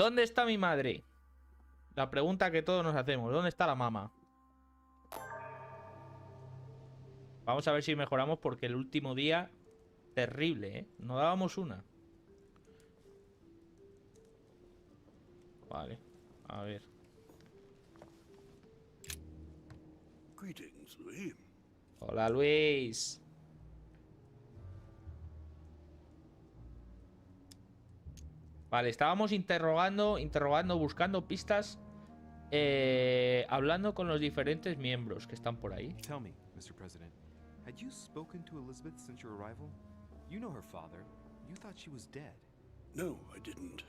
¿Dónde está mi madre? La pregunta que todos nos hacemos. ¿Dónde está la mamá? Vamos a ver si mejoramos porque el último día... Terrible, ¿eh? No dábamos una. Vale. A ver. Greetings, Louis. Hola, Luis. Vale, estábamos interrogando, buscando pistas, hablando con los diferentes miembros que están por ahí. Tell me, Mr. President, had you spoken to Elizabeth since your arrival? You know her father. You thought she was dead. No, I didn't.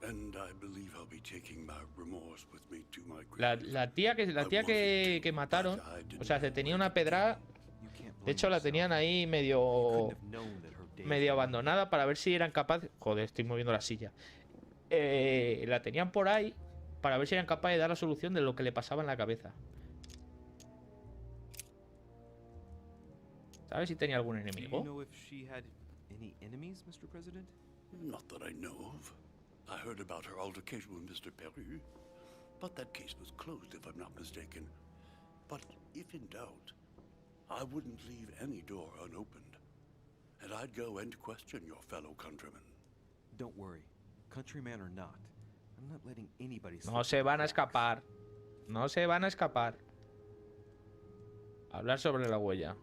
And I believe I'll be taking my remorse with me to my grave. La tía que mataron, o sea, se tenía una pedrada. You can't De blame hecho, la yourself. tenían ahí You medio couldn't have known that her days medio were abandonada para ver si eran capaces. Joder, estoy moviendo la silla. La tenían por ahí para ver si eran capaces de dar la solución de lo que le pasaba en la cabeza. ¿Sabes si tenía algún Do you enemigo? know if she had any enemies, Mr. President? Not that I know of. I heard about her altercation with Mr. Peru, but that case was closed, if I'm not mistaken. But if in doubt, I wouldn't leave any door unopened, and I'd go and question your fellow countrymen. Don't worry. Countryman or not, I'm not letting anybody slip No se through the van a cracks. escapar. No se van a escapar. Hablar sobre la huella.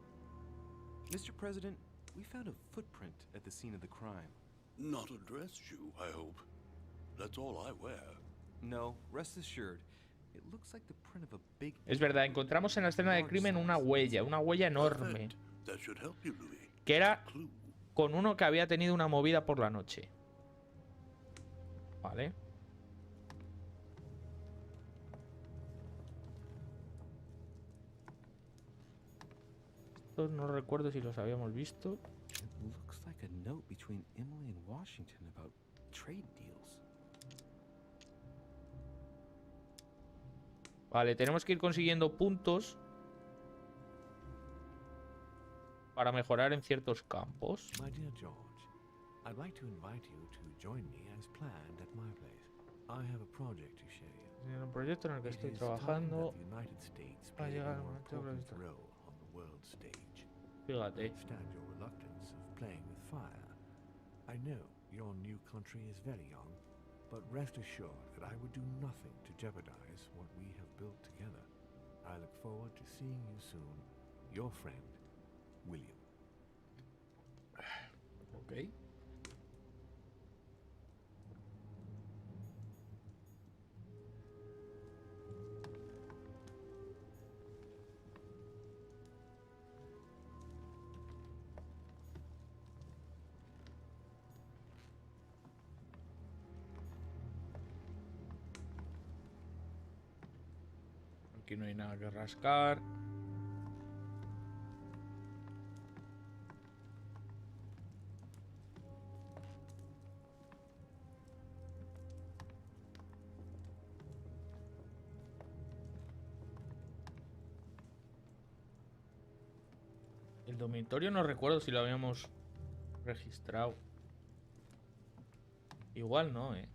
Mr. President, we found a footprint at the scene of the crime. Not a dress shoe, I hope. That's all I wear. No, rest assured. It looks like the print of a big Es verdad, encontramos en la escena de crimen una huella enorme, Perfect. That should help you, Louis. que era Clue. con uno que había tenido una movida por la noche. Vale. Estos no recuerdo si los habíamos visto. It looks like a note between Emily and Washington about trade deals. Vale, tenemos que ir consiguiendo puntos para mejorar en ciertos campos. My dear George, I'd like to invite you to join me as planned at my place. I have a project to show you. En el proyecto en el que It estoy is trabajando, time that the United States va a played a llegar el more momento que important está- role on the world stage. I fíjate. understand your reluctance of playing with fire. I know your new country is very young, but rest assured that I would do nothing to jeopardize what we have built together. I look forward to seeing you soon. Your friend, William. Ok. Aquí no hay nada que rascar. El dormitorio no recuerdo si lo habíamos registrado. Igual no, eh.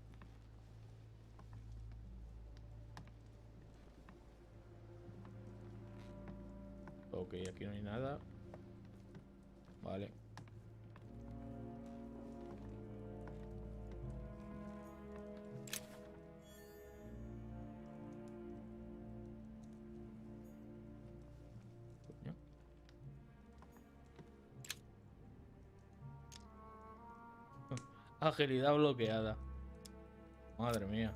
Ok, aquí no hay nada. Vale. Coño. Agilidad bloqueada. Madre mía.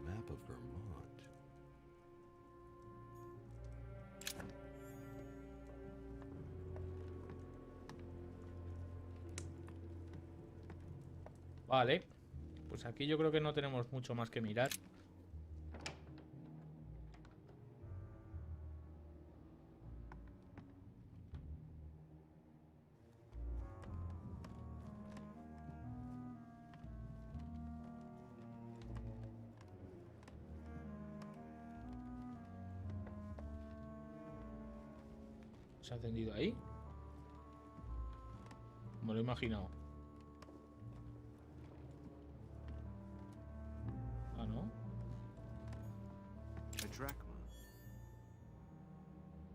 Map of Vermont. Vale. Pues aquí yo creo que no tenemos mucho más que mirar. ¿Se ha encendido ahí? me lo he imaginado. Ah, ¿no? A drachma.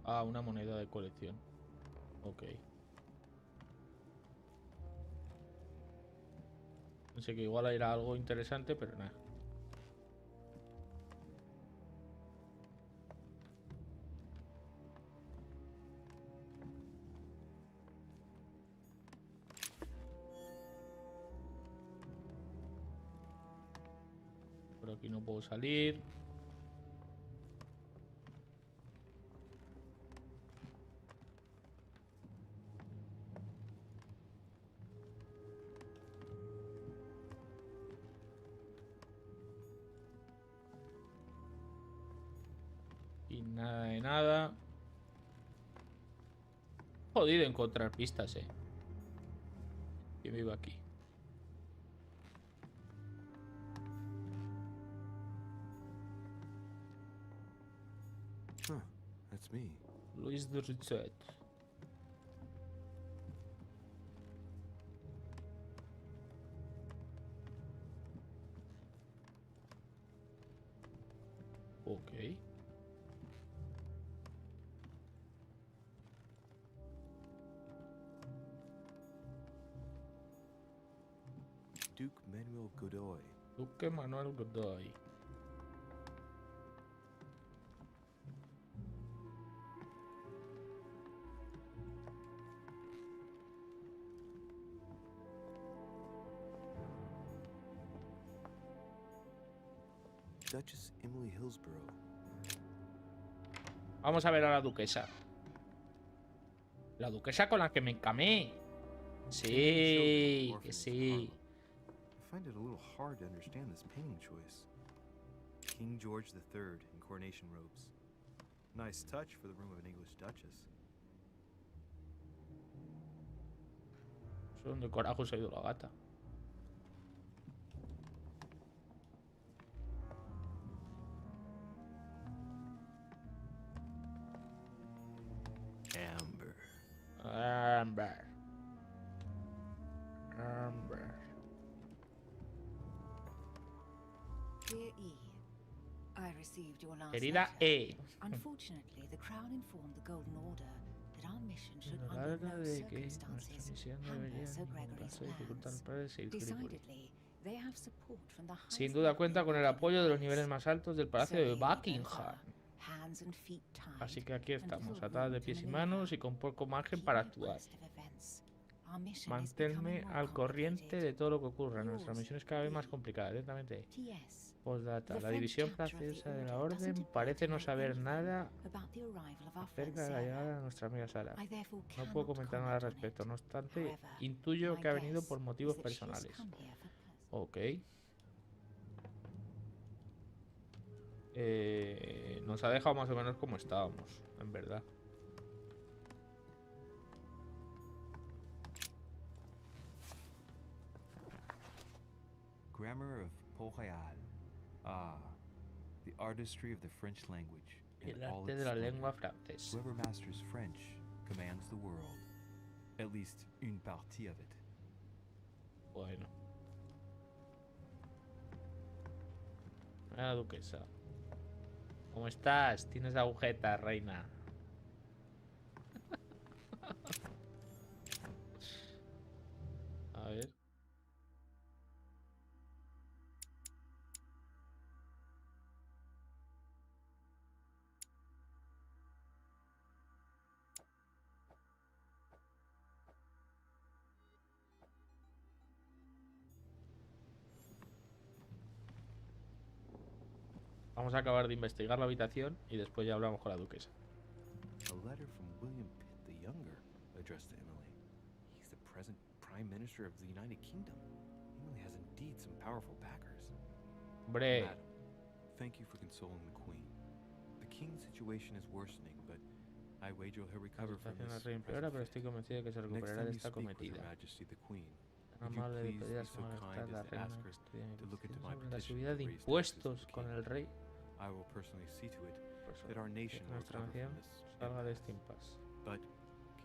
Ah, una moneda de colección. Ok. Pensé que igual era algo interesante, pero nada. Por aquí no puedo salir. Y nada de nada. Jodido encontrar pistas, ¿Quién vive aquí? Huh, that's me. Luis de Richet. Ok. Duke Manuel Godoy. Duque Manuel Godoy. Duchess Emily Hillsborough. Vamos a ver a la duquesa. La duquesa con la que me encamé. Sí, que sí. I find it a little hard to understand this painting choice. King George III in coronation robes. Nice touch for the room of an English duchess. ¿Dónde carajo se ha ido la gata? Amber. Amber. Amber. Dear E, I received your last Querida letter. E. Unfortunately, the Crown informed the Golden Order that our mission should La under larga no de que nuestra circunstances misión hamper debería Sir en ningún Gregory's caso dificultar plans. los planes de Sigueme. Decidedly, they have support from the highest Sin duda cuenta con el level apoyo de los in niveles the más altos del palace. Palacio de So here we both Buckingham. are, hands and feet tied, Así que aquí and estamos, little atadas de room to pies y maneuver. manos y con poco margen Keep para me actuar. abreast of events. Our mission is Manténme becoming more al corriente complicated. de todo lo que ocurra. Nuestra Yours, misión es cada vez más E. complicada, lentamente. T.S. Postdata. The La French división chapter of the francesa de la order doesn't orden appear parece to no know saber anything nada about the arrival of our friend acerca de la llegada Sarah. de nuestra amiga Sara. I therefore No cannot puedo comentar nada al comment on respecto, it. no obstante, However, intuyo my que ha venido guess por is motivos that she has personales. come here for pleasure. Ok. Nos ha dejado más o menos como estábamos, en verdad. Grammar of Port-Royal. Ah, the artistry of the French language. in El all arte its de la splendor. lengua francesa. Whoever masters French commands the world. At least une partie of it. Bueno. La duquesa. ¿Cómo estás? Tienes agujeta, reina. A ver. Vamos a acabar de investigar la habitación y después ya hablamos con la duquesa. A letter from William Pitt the Younger, addressed to Emily. He's the present Prime Minister of the United Kingdom. Emily has indeed some powerful backers. Hombre, Madam, thank you for consoling the Queen. The King's situation is worsening, but I wager he'll la recover from situación this al rey empeora, pero estoy convencido de que se Next recuperará time de you esta speak with Her cometida. Majesty the Queen, Tan would you amable de please pedir a be su so majestad kind la as to reina ask her que estudie to look into my sobre la petition subida to de raise taxes impuestos for the con king? el rey. I will personally see to it Por eso, that our que nation will nuestra recover nación from this salga de impasse. este impasse. But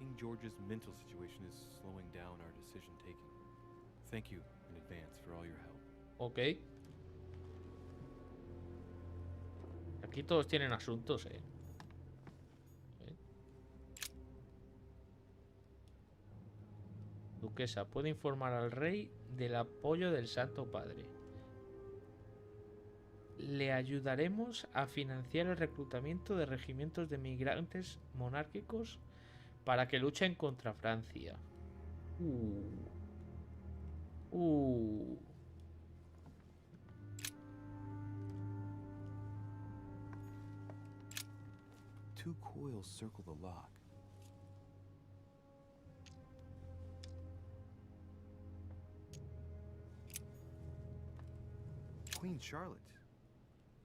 King George's mental situation is slowing down our decision taking. Thank you in advance for all your help. Ok. Aquí todos tienen asuntos, ¿eh? Duquesa, puede informar al rey del apoyo del Santo Padre. Le ayudaremos a financiar el reclutamiento de regimientos de migrantes monárquicos para que luchen contra Francia. Two coils circle the lock. Queen Charlotte.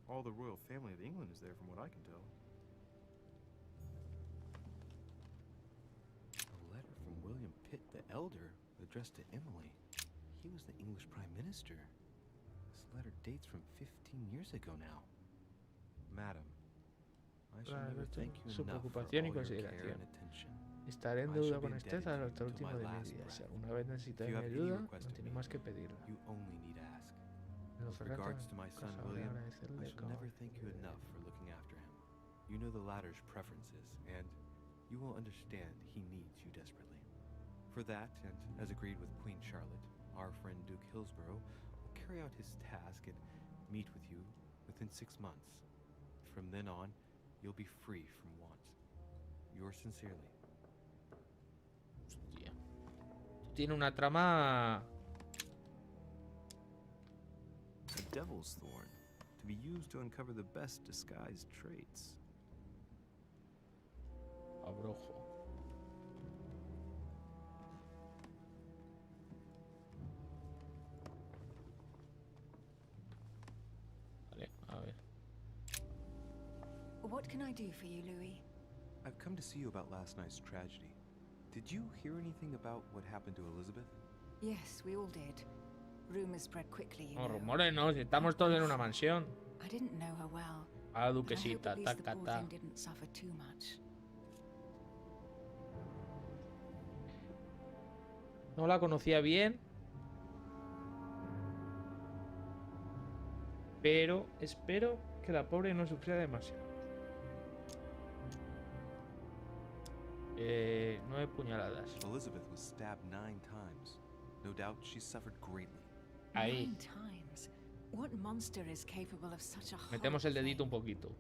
All the royal family of England is there from what I can tell. A letter from William Pitt the Elder addressed to Emily. He was the English Prime Minister. This letter dates from 15 years ago now. Madam, I shall never thank you Su enough for all preocupación y your care consideración. and attention. Estaré en I deuda shall be con usted indebted hasta el to último my de mi last vida. breath. Si alguna vez necesita If mi you have any ayuda, request no of tiene me, más que pedirla. You only need ask. En lo With referente a regards mi to my son casa, voy a William, I agradecerle shall como never thank you enough for looking after him. You know the latter's preferences, and you will understand he needs you desperately. For that, and as agreed with Queen Charlotte, our friend Duke Hillsborough will carry out his task and meet with you within 6 months. From then on, you'll be free from want. Yours sincerely. Hostia. Tiene una trama. A devil's thorn, to be used to uncover the best disguised traits. Abrojo. Vale, a ver. What can I do for you, Louis? I've come to see you about last night's tragedy. Did you hear anything about what happened to Elizabeth? Yes, we all did. Rumors spread quickly, you No, know. rumores no, si estamos todos en una mansión. I didn't know her well. A la But I hope duquesita, at least the ta, poor ta. thing didn't suffer too much. No la conocía bien. Pero espero que la pobre no sufriera demasiado. 9 puñaladas. Elizabeth was stabbed 9 times. No doubt she suffered greatly. Ahí. 9 times. What monster is capable of such a Metemos el horrible dedito un thing? poquito.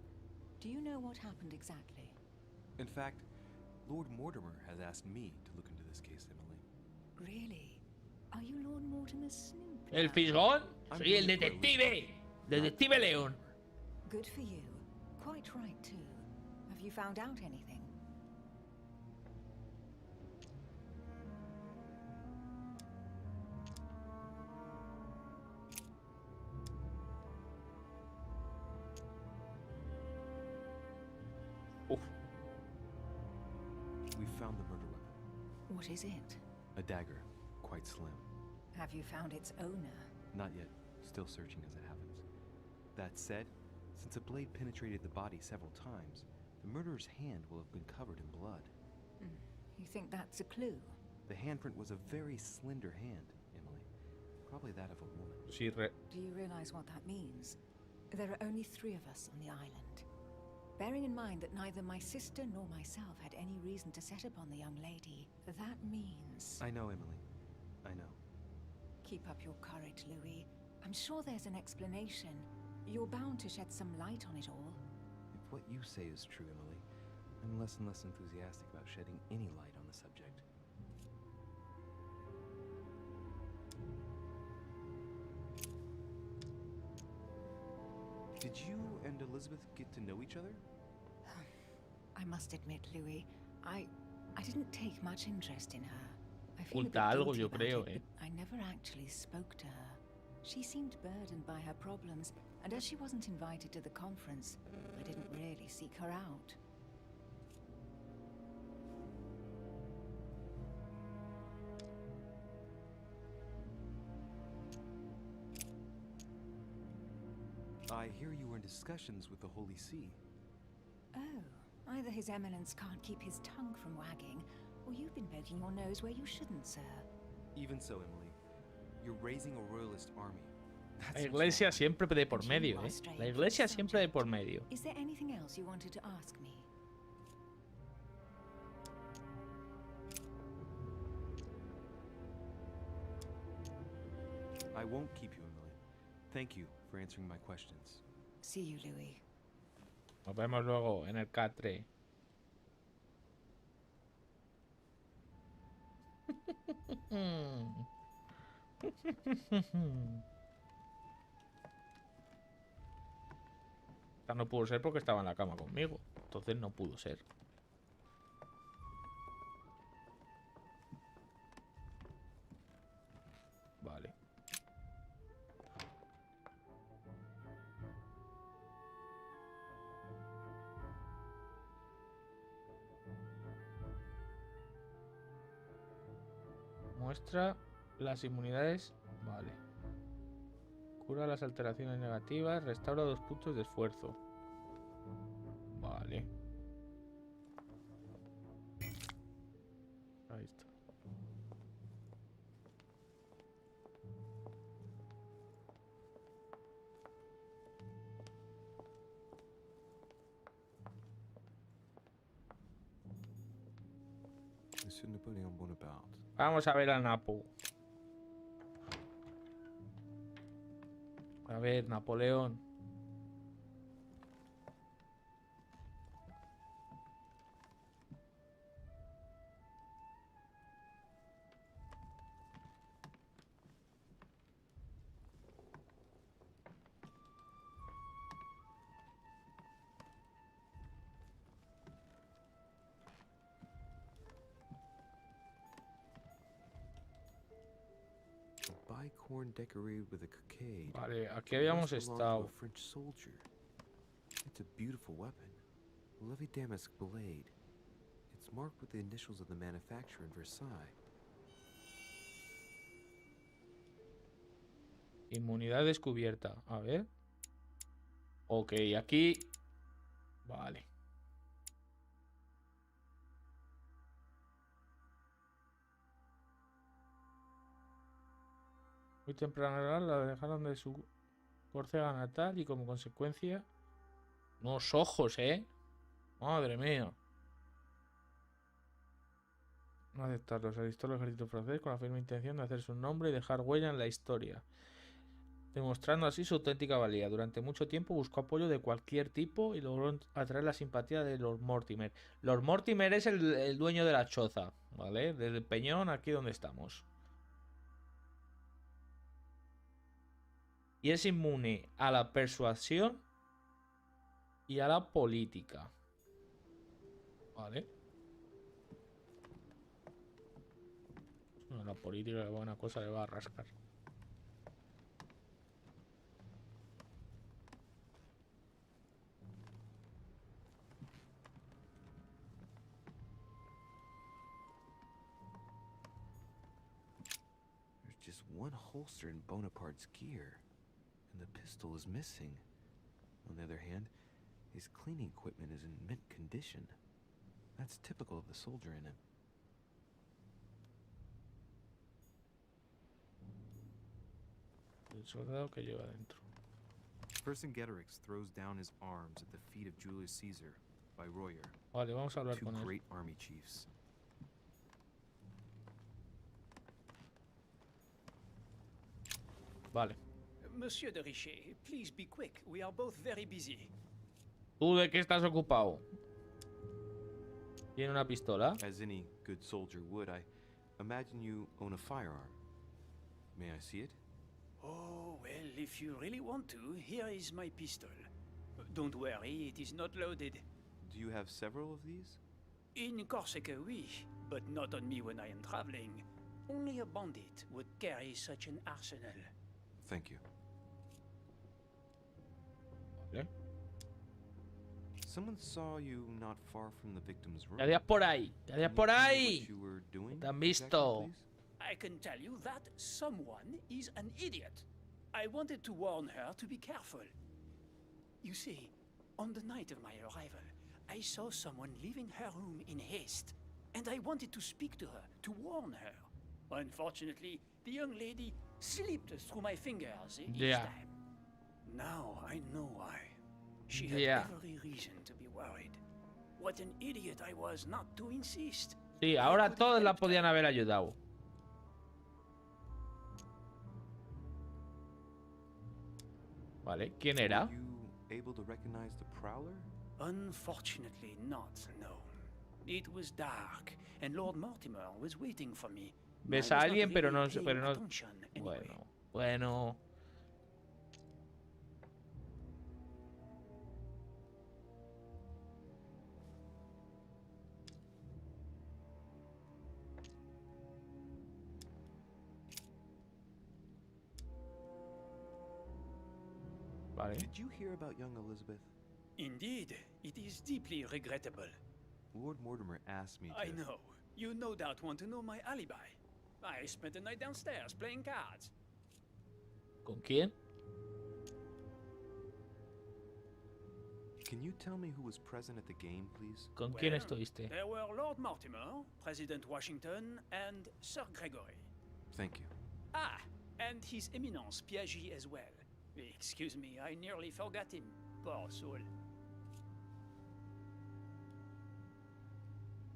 Do you know what happened exactly? In fact, Lord Mortimer has asked me to look into this case, Emily. Really? Are you Lord Mortimer's snoop? ¿El now? fisgón? I'm Soy el looking for detective. Elizabeth. Detective León. Good for you. Quite right, too. Have you found out anything? Uf. We found the murder weapon. What is it? A dagger, quite slim. Have you found its owner? Not yet. Still searching as it happens. That said, since a blade penetrated the body several times, the murderer's hand will have been covered in blood. You think that's a clue? The handprint was a very slender hand, Emily. Probably that of a woman. Sí, Do you realize what that means? There are only 3 of us on the island. Bearing in mind that neither my sister nor myself had any reason to set upon the young lady, that means... I know, Emily. I know. Keep up your courage, Louis. I'm sure there's an explanation. You're bound to shed some light on it all. If what you say is true, Emily, I'm less and less enthusiastic about shedding any light on the subject. Did you and Elizabeth get to know each other? I must admit, Louis, I didn't take much interest in her. I feel a bit Oculta algo, guilty yo about creo, it, but I never actually spoke to her. She seemed burdened by her problems, and as she wasn't invited to the conference, I didn't really seek her out. I hear you were in discussions with the Holy See. Oh, either His Eminence can't keep his tongue from wagging, Well, you've been poking your nose where you shouldn't, sir. Even so, Emily, you're raising a royalist army. La iglesia siempre de por medio, ¿eh? La iglesia siempre de por medio. Is there anything else you wanted to ask me? I won't keep you, Emily. Thank you for answering my questions. See you, Louis. Nos vemos luego en el K3. Esta no pudo ser porque estaba en la cama conmigo. Entonces no pudo ser. Vale. Muestra las inmunidades. Vale. Cura las alteraciones negativas. Restaura 2 puntos de esfuerzo. Vale. Ahí está. Monsieur Napoléon Bonaparte. Vamos a ver a Napo. A ver, Napoleón. Bicorn decorated with a cockade. Vale, aquí habíamos estado. French soldier. It's a beautiful weapon. Levi damask blade. It's marked with the initials of the manufacturer in Versailles. Inmunidad descubierta. A ver. Ok, aquí. Vale. Muy temprana edad la dejaron de su Córcega natal y como consecuencia... Unos ojos, ¿eh? Madre mía. No aceptarlo. Se alistó el ejército francés con la firme intención de hacer su nombre y dejar huella en la historia, demostrando así su auténtica valía. Durante mucho tiempo buscó apoyo de cualquier tipo y logró atraer la simpatía de Lord Mortimer. Lord Mortimer es el dueño de la choza, ¿vale? Del peñón aquí donde estamos. Y es inmune a la persuasión y a la política. Vale. No, la política, que buena cosa le va a rascar. There's just one holster in Bonaparte's gear, and the pistol is missing. On the other hand, his cleaning equipment is in mint condition. That's typical of the soldier in him. El soldado que lleva dentro. Vercingetorix throws down his arms at the feet of Julius Caesar by Royer, Vale, vamos a hablar two con él. great army chiefs. Vale. Monsieur de Richet, please be quick. We are both very busy. ¿Tú de qué estás ocupado? ¿Tiene una pistola? As any good soldier would, I imagine you own a firearm. May I see it? Oh, well, if you really want to, here is my pistol. Don't worry, it is not loaded. Do you have several of these? In Corsica, oui, but not on me when I am traveling. Only a bandit would carry such an arsenal. Thank you. Vale. Someone saw you not far from the victim's room. ¿Qué harías por ahí? ¿Qué harías Can por you tell me ahí? what you were doing ¿Te han exactly, visto? please? I can tell you that someone is an idiot. I wanted to warn her to be careful. You see, on the night of my arrival, I saw someone leaving her room in haste. and I wanted to speak to her, to warn her. Unfortunately, the young lady slipped through my fingers each time. Now I know why. She had every reason to be worried. What an idiot I was not to insist. Sí, ahora todos la podían haber ayudado. Vale, ¿quién era? Were you able to recognize the prowler? Unfortunately not, no. It was dark, and Lord Mortimer was waiting for me. Ves I a was alguien, not pero really no... paying attention anyway. Bueno. Vale. Did you hear about young Elizabeth? Indeed, it is deeply regrettable. Lord Mortimer asked me to... I know. You no doubt want to know my alibi. I spent the night downstairs playing cards. ¿Con quién? Can you tell me who was present at the game, please? ¿Con quién Well, estuviste? There were Lord Mortimer, President Washington, and Sir Gregory. Thank you. Ah, and His Eminence Piaget as well. Excuse me, I nearly forgot him. Poor soul.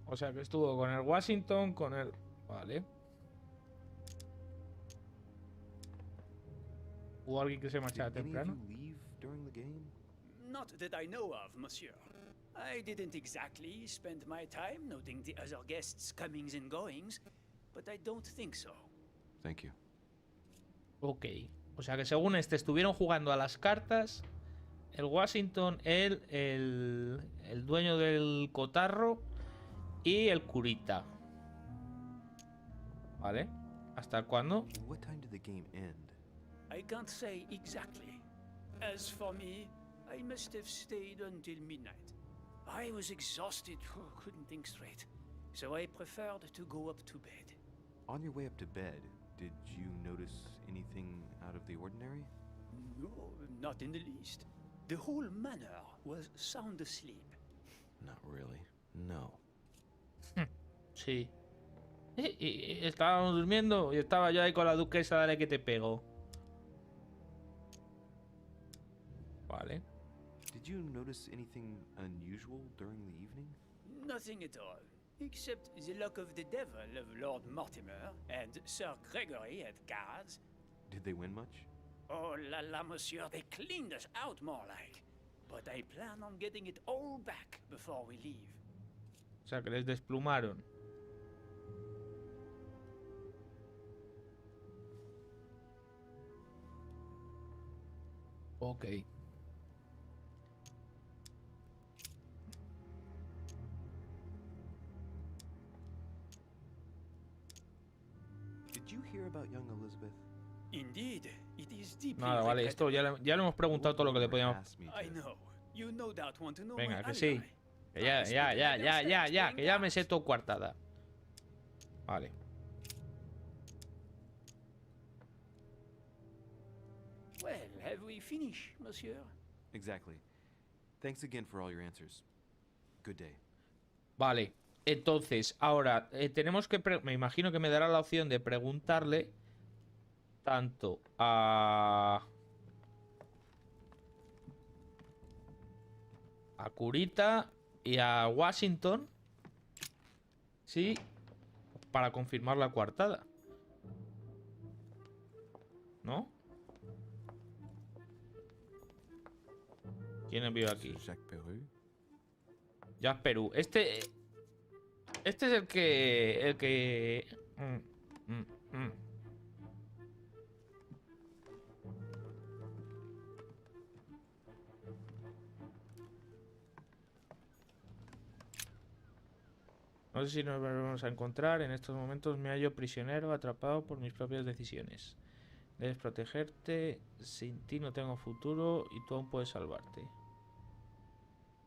O sea que estuvo con el Washington, con el... Vale. ¿Hubo alguien que se marchara Did any of temprano? you leave during the game? Not that I know of, monsieur. I didn't exactly spend my time noting the other guests' comings and goings, but I don't think so. Thank you. Ok. O sea que según este estuvieron jugando a las cartas el Washington, el dueño del cotarro y el curita. ¿Vale? ¿Hasta cuándo? What time did the game end? I can't say exactly. As for me, I must have stayed until midnight. I was exhausted, couldn't think straight, so I preferred to go up to bed. On your way up to bed, did you notice anything out of the ordinary? No, not in the least. The whole manor was sound asleep. Not really. No. Sí. Y estábamos durmiendo y estaba yo ahí con la duquesa, dale que te pego. Vale. Did you notice anything unusual during the evening? Nothing at all, except the luck of the devil of Lord Mortimer and Sir Gregory at cards. Did they win much? Oh la la, monsieur, they cleaned us out more like. But I plan on getting it all back before we leave. O sea que les desplumaron. Ok. Did you hear about young Elizabeth? Indeed, it is deeply Nada, vale, esto regrettable. ya le hemos preguntado todo lo que le podíamos. Asked me I to- know. You no doubt want to know Venga, my que sí. alibi. Que ya, I spent the night downstairs que ya me playing sé tu coartada. Vale. cards. Well, have we finished, monsieur? Exactly. Thanks again for all your answers. Good day. Vale. Entonces, ahora tenemos que... Me imagino que me dará la opción de preguntarle tanto a Curita y a Washington, sí, para confirmar la coartada, ¿no? ¿Quién envió aquí? Jacques Perru. Ya Perú. Este es el que... No sé si nos volvemos a encontrar. En estos momentos me hallo prisionero, atrapado por mis propias decisiones. Debes protegerte. Sin ti no tengo futuro y tú aún puedes salvarte.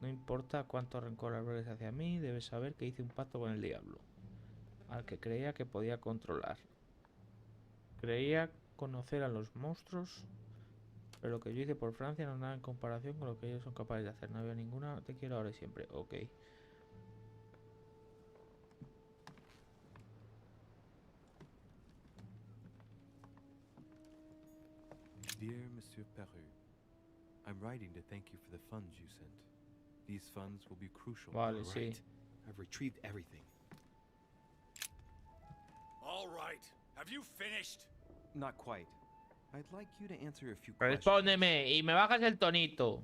No importa cuánto rencor albergues hacia mí, debes saber que hice un pacto con el diablo, al que creía que podía controlar. Creía conocer a los monstruos, pero lo que yo hice por Francia no es nada en comparación con lo que ellos son capaces de hacer. No había ninguna, te quiero ahora y siempre. Ok. Dear Monsieur Peru, I'm writing to thank you for the funds you sent. These funds will be crucial. Vale, sí. I've retrieved everything. All right. Have you finished? Not quite. I'd like you to answer a few questions. Respóndeme y me bajas el tonito.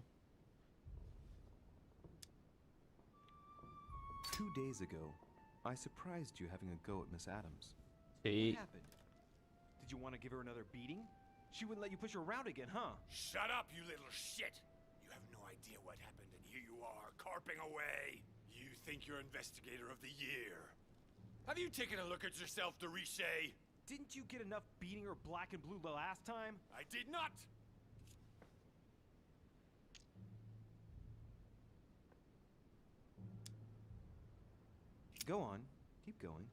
2 days ago, I surprised you having a go at Miss Adams. Sí. What happened? Did you want to give her another beating? She wouldn't let you push her around again, huh? Shut up, you little shit! You have no idea what happened, and here you are, carping away. You think you're investigator of the year. Have you taken a look at yourself, Deriche? Didn't you get enough beating her black and blue the last time? I did not! Go on. Keep going.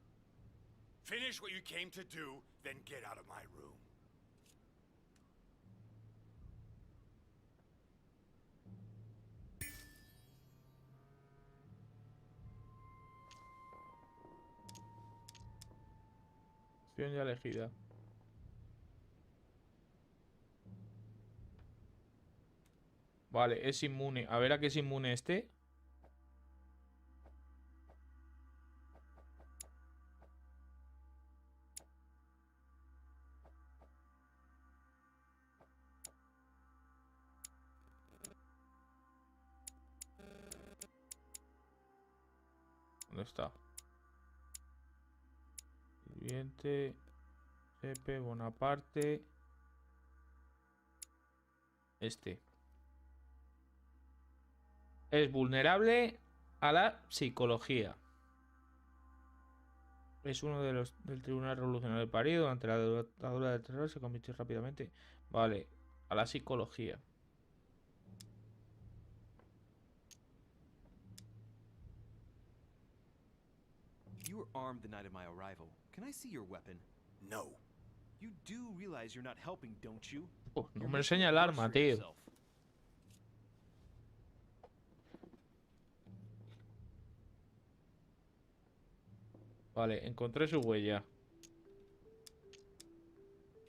Finish what you came to do, then get out of my room. Opción ya elegida. Vale, es inmune. A ver a qué es inmune este. ¿Dónde está? Sirviente. Pepe, Bonaparte. Este. Es vulnerable a la psicología. Es uno de los del Tribunal Revolucionario de París. Durante la dictadura del terror se convirtió rápidamente. Vale, a la psicología. You were armed the night of my arrival. Can I see your weapon? No. You do realize you're not helping, don't you? Oh, no You're me making enseña it el worse arma, for tío. yourself. Vale, encontré su huella.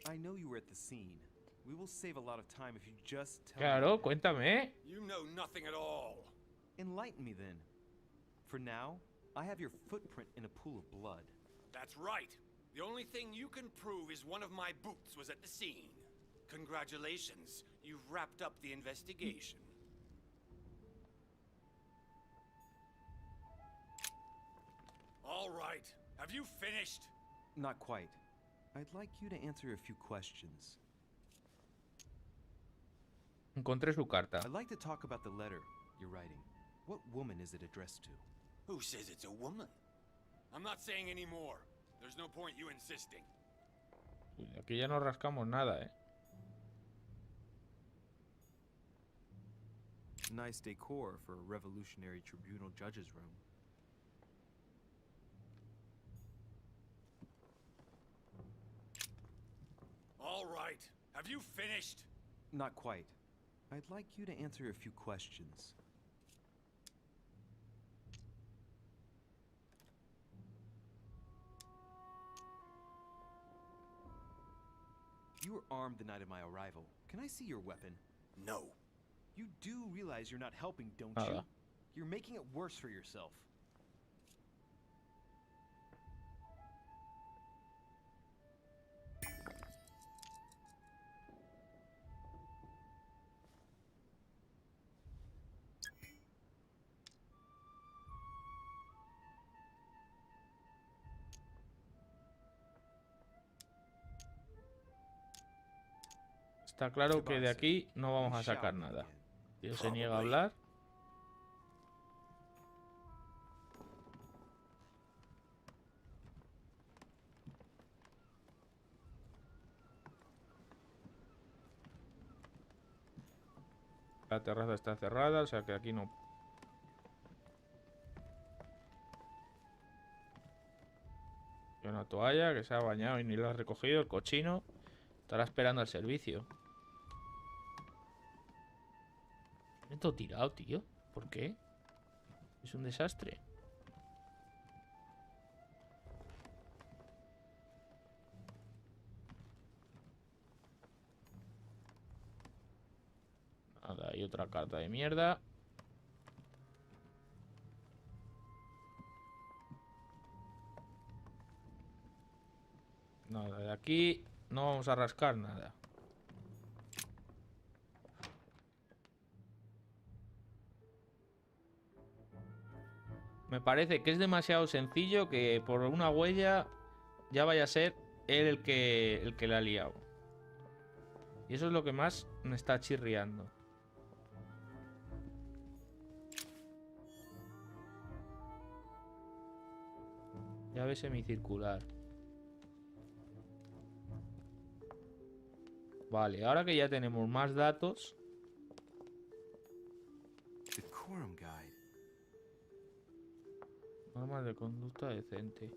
I know you were at the scene. We will save a lot of time if you just tell Claro, me. cuéntame. You know nothing at all. Enlighten me then. For now, I have your footprint in a pool of blood. That's right. The only thing you can prove is one of my boots was at the scene. Congratulations. You've wrapped up the investigation. All right. Have you finished? Not quite. I'd like you to answer a few questions. Encontré su carta. I'd like to talk about the letter you're writing. What woman is it addressed to? Who says it's a woman? I'm not saying any more. There's no point you insisting. Uy, aquí ya no rascamos nada, eh. Nice decor for a revolutionary tribunal judge's room. All right. Have you finished? Not quite. I'd like you to answer a few questions. You were armed the night of my arrival. Can I see your weapon? No. You do realize you're not helping, don't you? Nada. You're making it worse for yourself. Está claro que de aquí no vamos a sacar nada. Tío se niega a hablar. La terraza está cerrada, o sea que aquí no. Y una toalla que se ha bañado y ni la ha recogido, el cochino. Estará esperando al servicio. Me he todo tirado, tío. ¿Por qué? Es un desastre. Hay otra carta de mierda. Nada, de aquí no vamos a rascar nada. Me parece que es demasiado sencillo que por una huella ya vaya a ser él el que la ha liado. Y eso es lo que más me está chirriando. Llave semicircular. Vale, ahora que ya tenemos más datos. Decorum guide. Normas de conducta decente.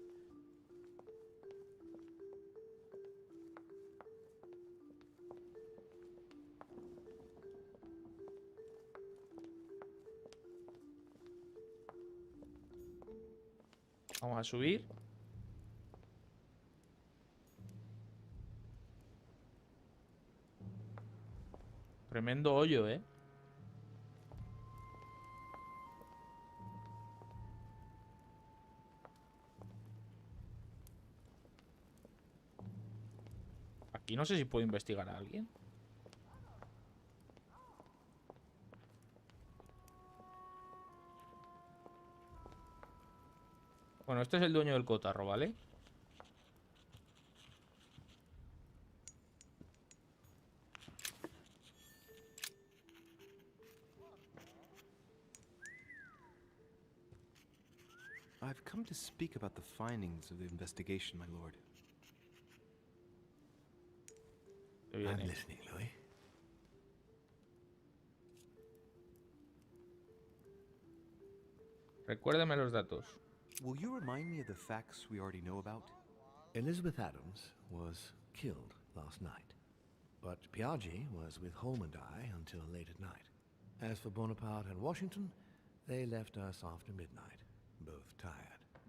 Vamos a subir. Tremendo hoyo, ¿eh? Aquí no sé si puedo investigar a alguien. Bueno, este es el dueño del cotarro, ¿vale? I've come to speak about the findings of the investigation, my lord. I'm listening, Louis. Recuérdame los datos. Will you remind me of the facts we already know about? Elizabeth Adams was killed last night, but Piaggi was with Home and I until late at night. As for Bonaparte and Washington, they left us after midnight, both tired.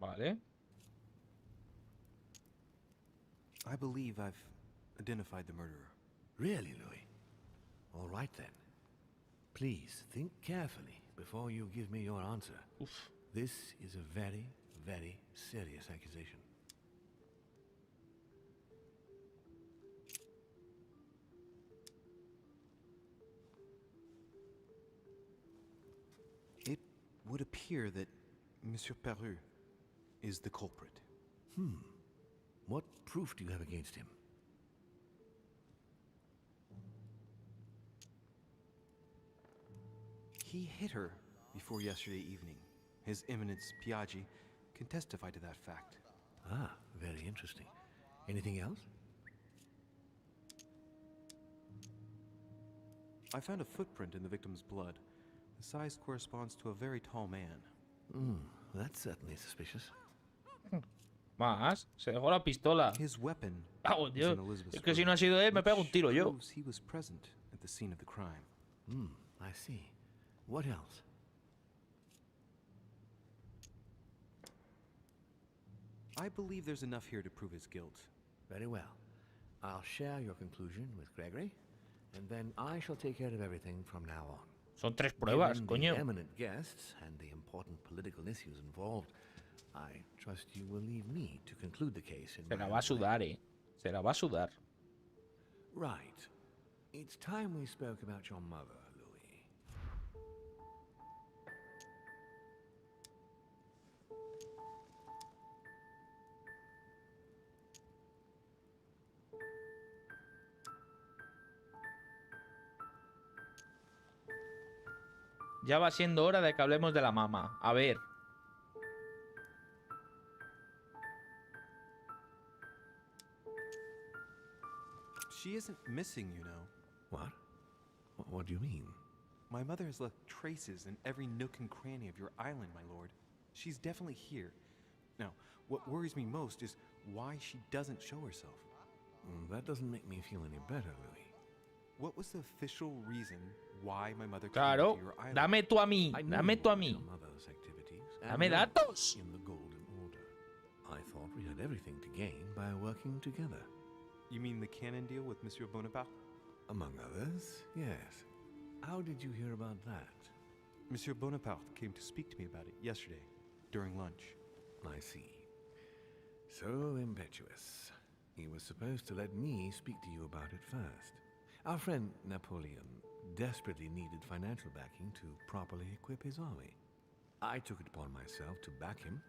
Vale. I believe I've identified the murderer. Really, Louis? All right then. Please think carefully before you give me your answer. Uf. This is a very, very serious accusation. It would appear that Monsieur Peru is the culprit. What proof do you have against him? He hit her before yesterday evening. His Eminence Piaggi can testify to that fact. Ah, very interesting. Anything else? I found a footprint in the victim's blood. The size corresponds to a very tall man. That's certainly suspicious. Más. Se dejó la pistola. His weapon Oh, was Dios. in Elizabeth's Es que si room, no ha sido él, me pego un which tiro yo. proves he was present at the scene of the crime. I see. What else? I believe there's enough here to prove his guilt. Very well. I'll share your conclusion with Gregory, and then I shall take care of everything from now on. Son 3 pruebas, Given coño. the eminent guests and the important political issues involved, I trust you will leave me to conclude the case in Se la my va a own way. sudar, Se la va a sudar. Right. It's time we spoke about your mother, Louis. Ya va siendo hora de que hablemos de la mamá. A ver. She isn't missing, you know. What? What do you mean? My mother has left traces in every nook and cranny of your island, my lord. She's definitely here. Now, what worries me most is why she doesn't show herself. That doesn't make me feel any better, Louis. What was the official reason why my mother came Claro. to your island? Dame tú a mí. I know Dame tú a about mí. your mother's activities and Dame yours datos. in the Golden Order. I thought we had everything to gain by working together. You mean the canon deal with Monsieur Bonaparte? Among others, yes. How did you hear about that? Monsieur Bonaparte came to speak to me about it yesterday, during lunch. I see. So impetuous. He was supposed to let me speak to you about it first. Our friend Napoleon desperately needed financial backing to properly equip his army. I took it upon myself to back him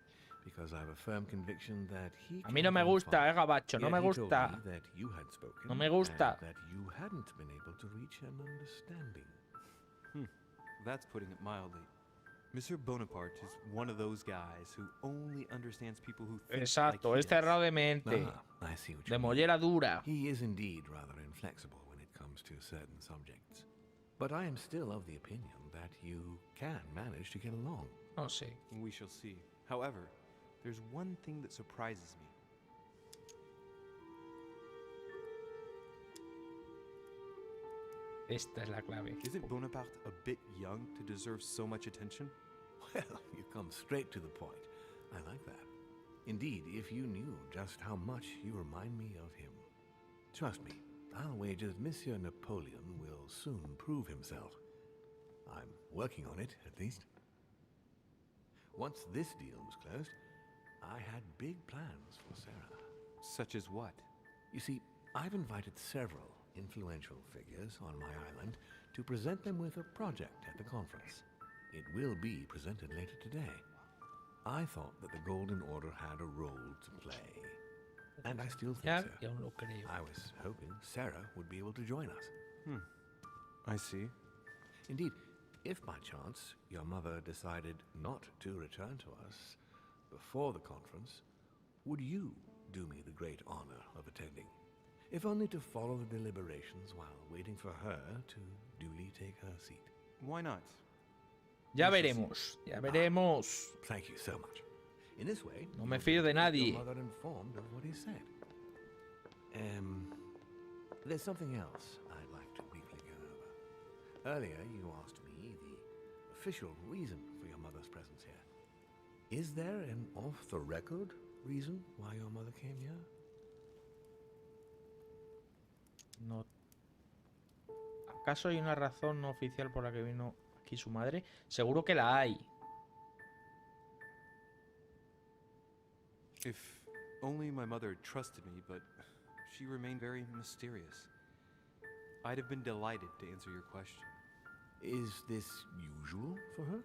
because I have a firm conviction that he A mí no me gusta, gabacho, no me gusta. That you had spoken, No me gusta. and that you hadn't been able to reach an understanding. That's putting it mildly. Monsieur Bonaparte is one of those guys who only understands people who think Exacto, like es he does. cerrado de mente. I see what De you mean. mollera dura. He is indeed rather inflexible when it comes to certain subjects. But I am still of the opinion that you can manage to get along. No sé. We shall see. However, there's one thing that surprises me. Esta es la clave. Isn't Bonaparte a bit young to deserve so much attention? Well, you come straight to the point. I like that. Indeed, if you knew just how much you remind me of him. Trust me, I'll wager that Monsieur Napoleon will soon prove himself. I'm working on it, at least. Once this deal was closed, I had big plans for Sarah. Such as what? You see, I've invited several influential figures on my island to present them with a project at the conference. It will be presented later today. I thought that the Golden Order had a role to play. And I still think Ya, so. yo lo creo. I was hoping Sarah would be able to join us. I see. Indeed, if by chance your mother decided not to return to us before the conference, would you do me the great honor of attending? If only to follow the deliberations while waiting for her to duly take her seat. Why not? Ya veremos, ya veremos. Thank you so much. In this way, No me you'll fío de keep nadie. your mother informed of what he said. There's something else I'd like to briefly go over. Earlier, you asked me the official reason for your mother's presence here. Is there an off-the-record reason why your mother came here? No. ¿Acaso hay una razón no oficial por la que vino aquí su madre? Seguro que la hay. If only my mother trusted me, but she remained very mysterious. I'd have been delighted to answer your question. Is this usual for her?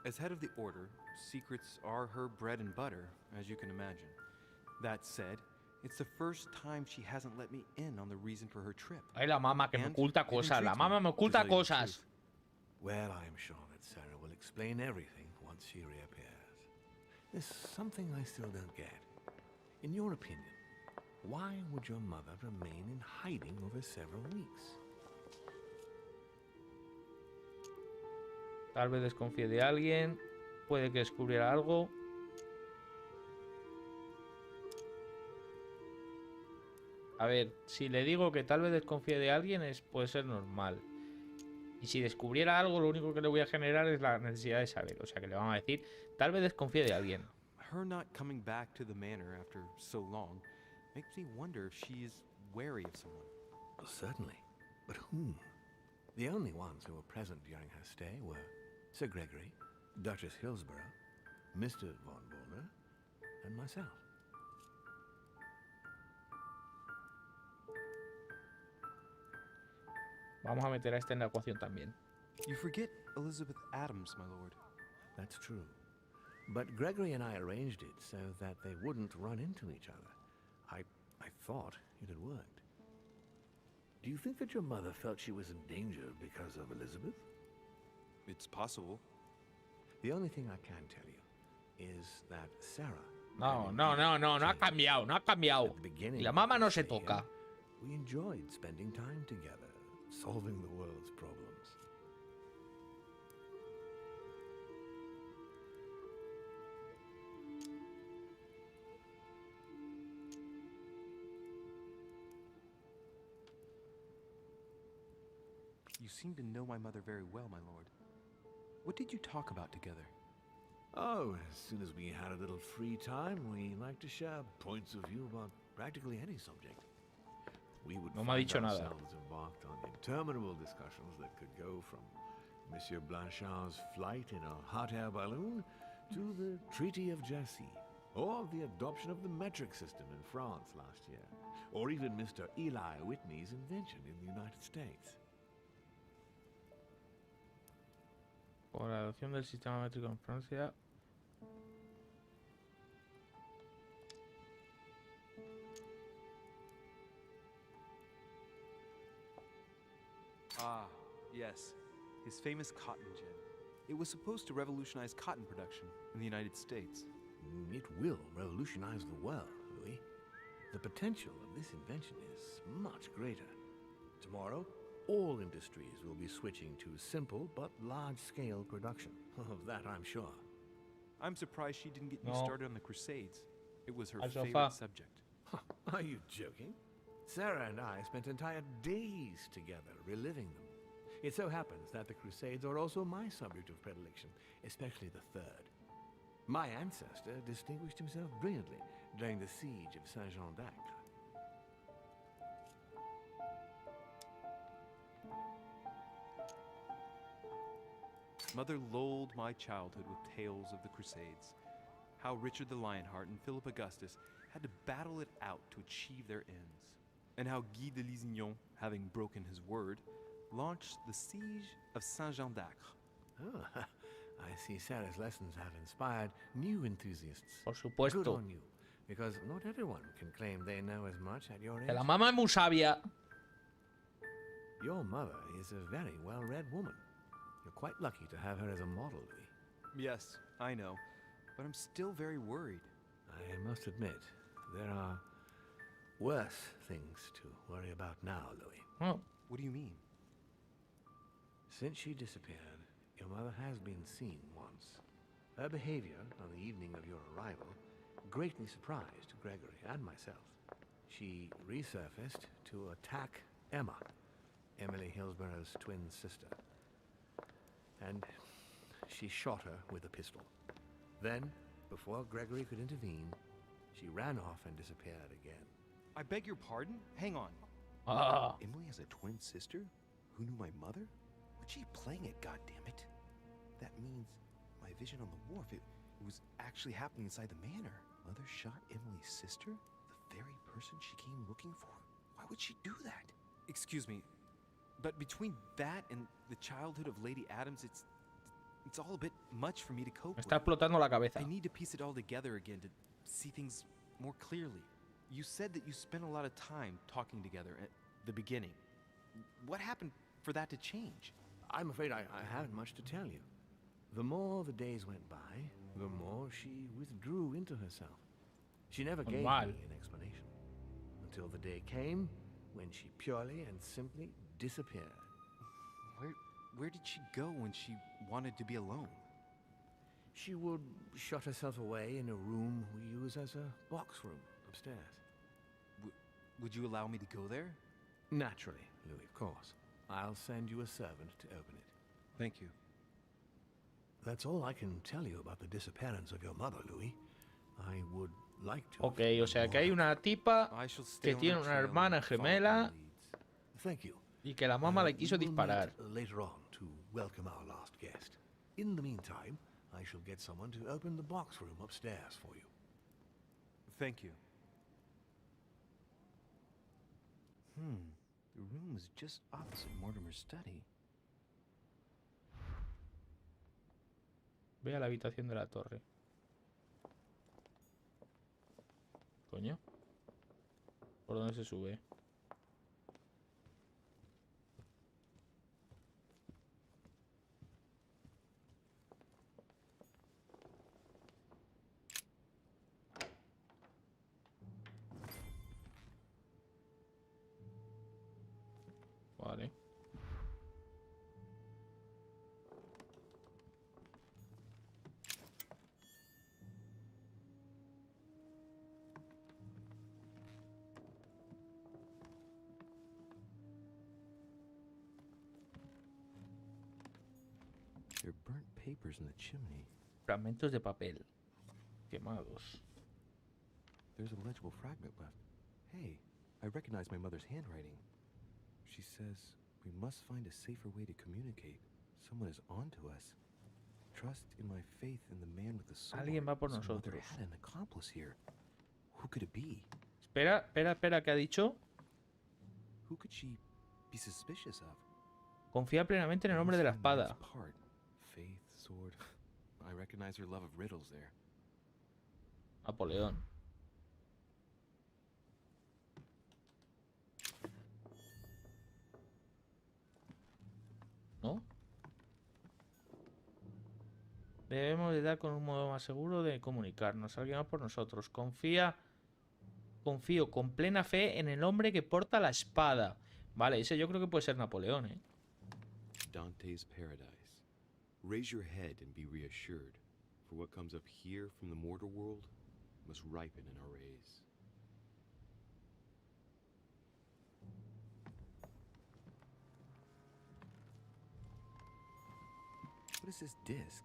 As head of the Order, secrets are her bread and butter, as you can imagine. That said, it's the first time she hasn't let me in on the reason for her trip. Ay, la mamá que me And oculta it cosas. La intrigues mamá me me, to oculta tell you the cosas. truth. Well, I'm sure that Sarah will explain everything once she reappears. There's something I still don't get. In your opinion, why would your mother remain in hiding over several weeks? Tal vez desconfíe de alguien. Puede que descubriera algo. A ver, si le digo que tal vez desconfíe de alguien, puede ser normal. Y si descubriera algo, lo único que le voy a generar es la necesidad de saber. O sea, que le van a decir, tal vez desconfíe de alguien. Her not coming back to the manor after so long makes me wonder if she is wary of someone. Well, certainly. But whom? The only ones who were present during her stay were Sir Gregory, Duchess Hillsborough, Mr. von Boulder, and myself. Vamos a meter a este en la ecuación también. You forget Elizabeth Adams, my lord. That's true. But Gregory and I arranged it so that they wouldn't run into each other. I thought it had worked. Do you think that your mother felt she was in danger because of Elizabeth? It's possible. The only thing I can tell you is that Sarah... No, and no, indeed no, no, no ha James, cambiado, no ha cambiado. at the beginning Y la of mamá our no se stay here, toca. we enjoyed spending time together, solving the world's problems. You seem to know my mother very well, my lord. What did you talk about together? Oh, as soon as we had a little free time, we like to share points of view about practically any subject. we would No me ha find dicho nada. ourselves embarked on interminable discussions that could go from Monsieur Blanchard's flight in a hot air balloon to the Treaty of Jassy, or the adoption of the metric system in France last year, or even Mr. Eli Whitney's invention in the United States. Por la adopción del sistema métrico en Francia. Ah, yes. His famous cotton gin. It was supposed to revolutionize cotton production in the United States. It will revolutionize the world, Louis. The potential of this invention is much greater. Tomorrow, all industries will be switching to simple but large-scale production. Of that, I'm sure. I'm surprised she didn't get you No. started on the Crusades. It was her Al favorite sofá. subject. Are you joking? Sarah and I spent entire days together reliving them. It so happens that the Crusades are also my subject of predilection, especially the third. My ancestor distinguished himself brilliantly during the siege of Saint-Jean d'Acre. Mother lulled my childhood with tales of the Crusades. How Richard the Lionheart and Philip Augustus had to battle it out to achieve their ends. And how Guy de Lusignan, having broken his word, launched the siege of Saint-Jean d'Acre. Oh, I see Sarah's lessons have inspired new enthusiasts. Por Good supuesto. on you, because not everyone can claim they know as much at your age. Que la mamá es muy sabia. Your mother is a very well-read woman. You're quite lucky to have her as a model, Louis. Yes, I know, but I'm still very worried. I must admit, there are worse things to worry about now, Louis. Oh, What do you mean? Since she disappeared, your mother has been seen once. Her behavior on the evening of your arrival greatly surprised Gregory and myself. She resurfaced to attack Emma, Emily Hillsborough's twin sister. And she shot her with a pistol. Then, before Gregory could intervene, she ran off and disappeared again. I beg your pardon? Hang on. ah. Emily has a twin sister who knew my mother? What's she playing at, goddammit? That means my vision on the wharf, it was actually happening inside the manor. Mother shot Emily's sister? The very person she came looking for? Why would she do that? Excuse me, but between that and the childhood of Lady Adams, it's all a bit much for me to cope Me está with. explotando la cabeza. I need to piece it all together again to see things more clearly. You said that you spent a lot of time talking together at the beginning. What happened for that to change? I'm afraid I haven't much to tell you. The more the days went by, the more she withdrew into herself. She never gave me Normal. an explanation. Until the day came when she purely and simply disappeared. Where did she go when she wanted to be alone? She would shut herself away in a room we use as a box room upstairs. Would you allow me to go there? Naturally, Louis, of course. I'll send you a servant to open it. Thank you. That's all I can tell you about the disappearance of your mother, Louis. I would like to. Ok, o sea que hay una tipa I shall stay que on tiene the una trail hermana and follow gemela my leads. Thank you. y que la mamá le We quiso will disparar. meet later on to welcome our last guest. In the meantime, I shall get someone to open the box room upstairs for you. Thank you. The room is just opposite Mortimer's study. Ve a la habitación de la torre. Coño. ¿Por dónde se sube? Vale. There are burnt papers in the chimney. Fragmentos de papel. Quemados. There's a legible fragment left. Hey, I recognize my mother's handwriting. She says we must find a safer way to communicate. Someone is on to us. Trust in my faith in the man with the sword. Alguien va por So mother nosotros. had an accomplice here. Who could it be? Espera, ¿qué ha dicho? Who could she be suspicious of? Confía plenamente en el nombre de la espada. Part. Faith, sword. I recognize her love of riddles there. Napoleón. ¿No? Debemos de dar con un modo más seguro de comunicarnos. Alguien va por nosotros. Confío con plena fe en el hombre que porta la espada. Vale, ese yo creo que puede ser Napoleón, ¿eh? Dante's Paradise. Raise your head and be reassured, for what comes up here from the mortal world must ripen in our rays. What is this disc?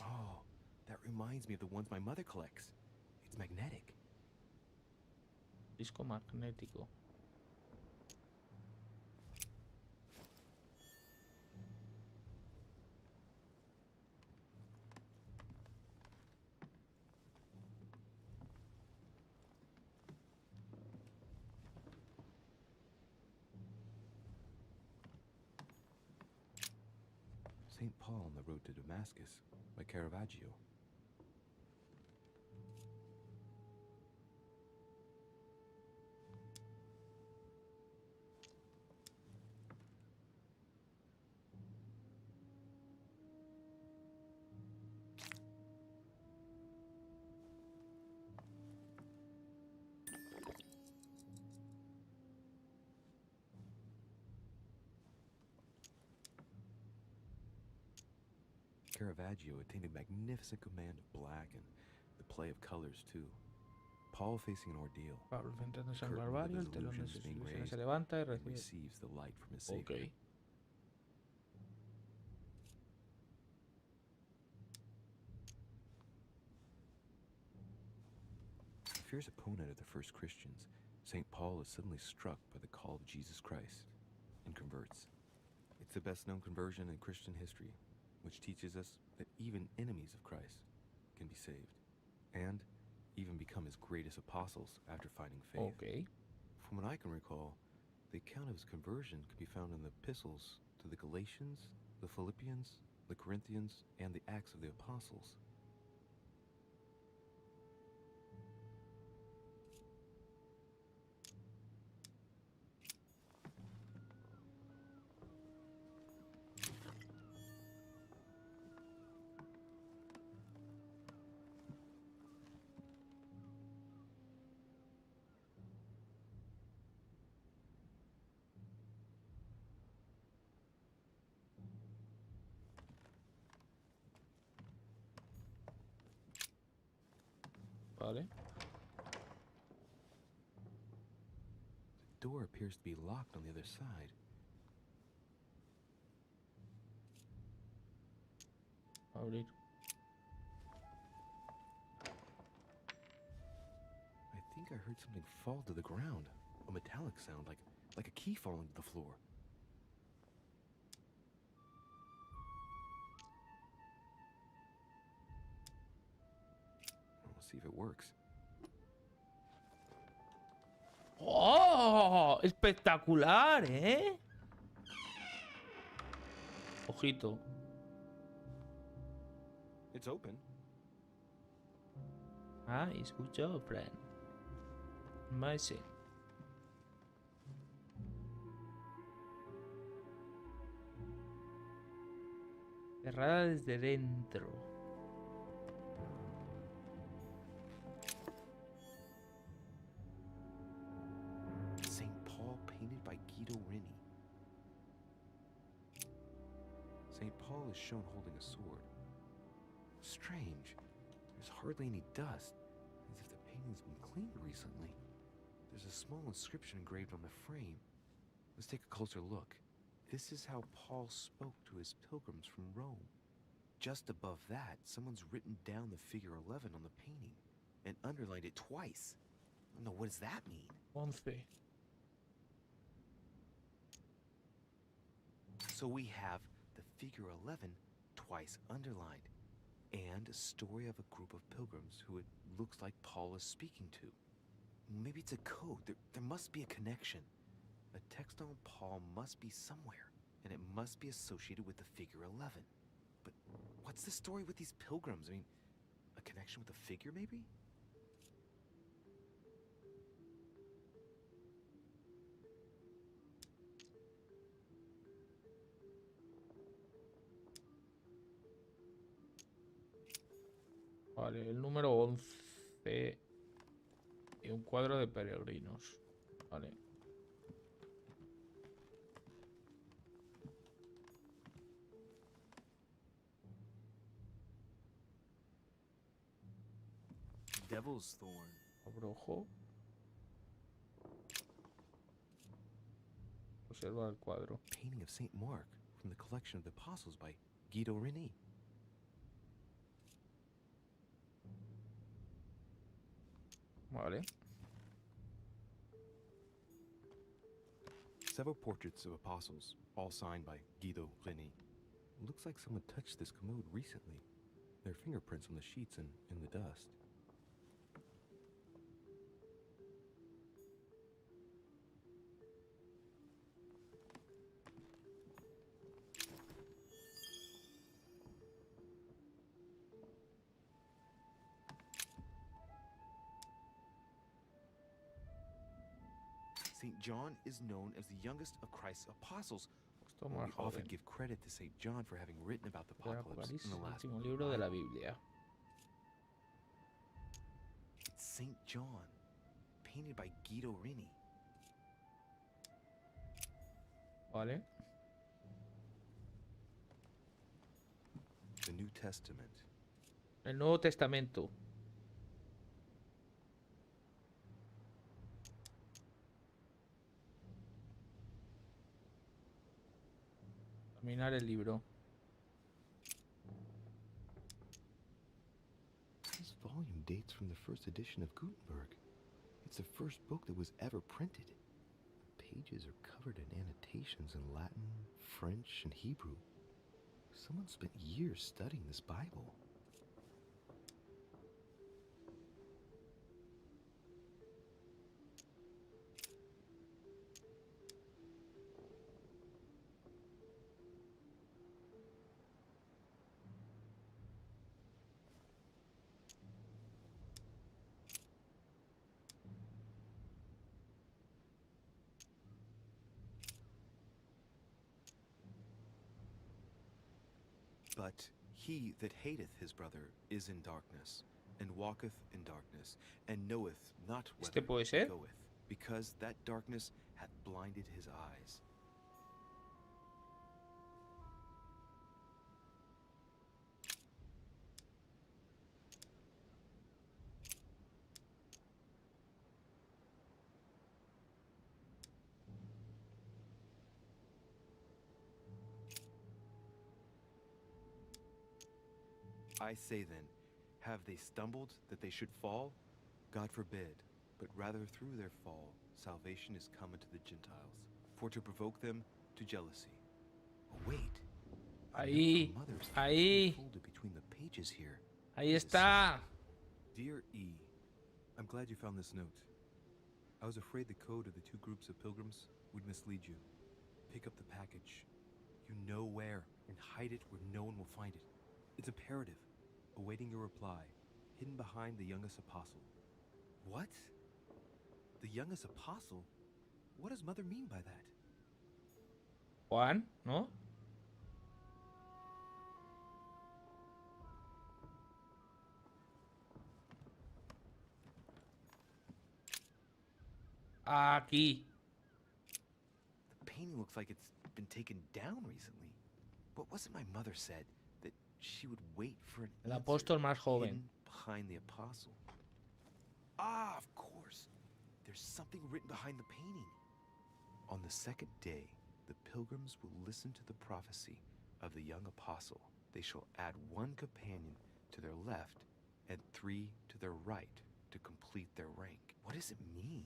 Oh, that reminds me of the ones my mother collects. It's magnetic. Disco magnético. St. Paul on the road to Damascus by Caravaggio. Caravaggio attained a magnificent command of black and the play of colors too. Paul facing an ordeal. Pablo enfrentándose al Curtain of barbario, his el telón de illusions sus being ilusiones raised se levanta y and recibe. receives the light from his Savior. Ok. A fierce opponent of the first Christians, St. Paul is suddenly struck by the call of Jesus Christ and converts. It's the best known conversion in Christian history, which teaches us that even enemies of Christ can be saved and even become his greatest apostles after finding faith. Ok. From what I can recall, the account of his conversion could be found in the epistles to the Galatians, the Philippians, the Corinthians, and the Acts of the Apostles. Vale. The door appears to be locked on the other side. Abrir. I think I heard something fall to the ground. A metallic sound, like a key falling to the floor. We'll see if it works. ¡Oh! ¡Espectacular, eh! Ojito. It's open. Nice, good job, friend. Amazing. Cerrada desde dentro. St. Paul painted by Guido Reni. St. Paul is shown holding a sword. Strange. There's hardly any dust, as if the painting's been cleaned recently. There's a small inscription engraved on the frame. Let's take a closer look. This is how Paul spoke to his pilgrims from Rome. just above that, someone's written down the figure 11 on the painting and underlined it twice. No, what does that mean? 11. So we have the figure 11 twice underlined, and a story of a group of pilgrims who it looks like Paul is speaking to. Maybe it's a code. There must be a connection. A text on Paul must be somewhere, and it must be associated with the figure 11. But what's the story with these pilgrims? I mean, a connection with a figure, maybe? Vale, el número 11 y un cuadro de peregrinos. Vale. Devil's Thorn. Abrojo. Observa el cuadro. Painting of Saint Mark from the collection of the Apostles by Guido Reni. Vale. Several portraits of apostles, all signed by Guido Reni. Looks like someone touched this commode recently. There are fingerprints on the sheets and in the dust. St. John is known as the youngest of Christ's apostles. Esto We más often joven. give credit to St. John for having written about the El apocalypse in Apocalipsis, the el last último libro de la Biblia. St. John, painted by Guido Reni. Vale. The New Testament. El Nuevo Testamento. Terminar el libro. This volume dates from the first edition of Gutenberg. It's the first book that was ever printed. The pages are covered in annotations in Latin, French, and Hebrew. Someone spent years studying this Bible. But he that hateth his brother is in darkness, and walketh in darkness, and knoweth not whither puede he ser? goeth, because that darkness hath blinded his eyes. I say then, have they stumbled that they should fall? God forbid, but rather through their fall salvation is come unto the Gentiles, for to provoke them to jealousy. Oh, wait. A note Ahí, from Mother's ahí. folded between the pages here. Ahí It está. Dear E, I'm glad you found this note. I was afraid the code of the two groups of pilgrims would mislead you. Pick up the package. You know where, and hide it where no one will find it. It's imperative. Awaiting your reply, hidden behind the youngest apostle. What? The youngest apostle? What does Mother mean by that? Juan, ¿no? Aquí. The painting looks like it's been taken down recently. But wasn't my mother said that she would wait for an El answer apóstol más joven. hidden behind the apostle? Ah, of course. There's something written behind the painting. On the second day, the pilgrims will listen to the prophecy of the young apostle they shall add 1 companion to their left and 3 to their right to complete their rank. What does it mean?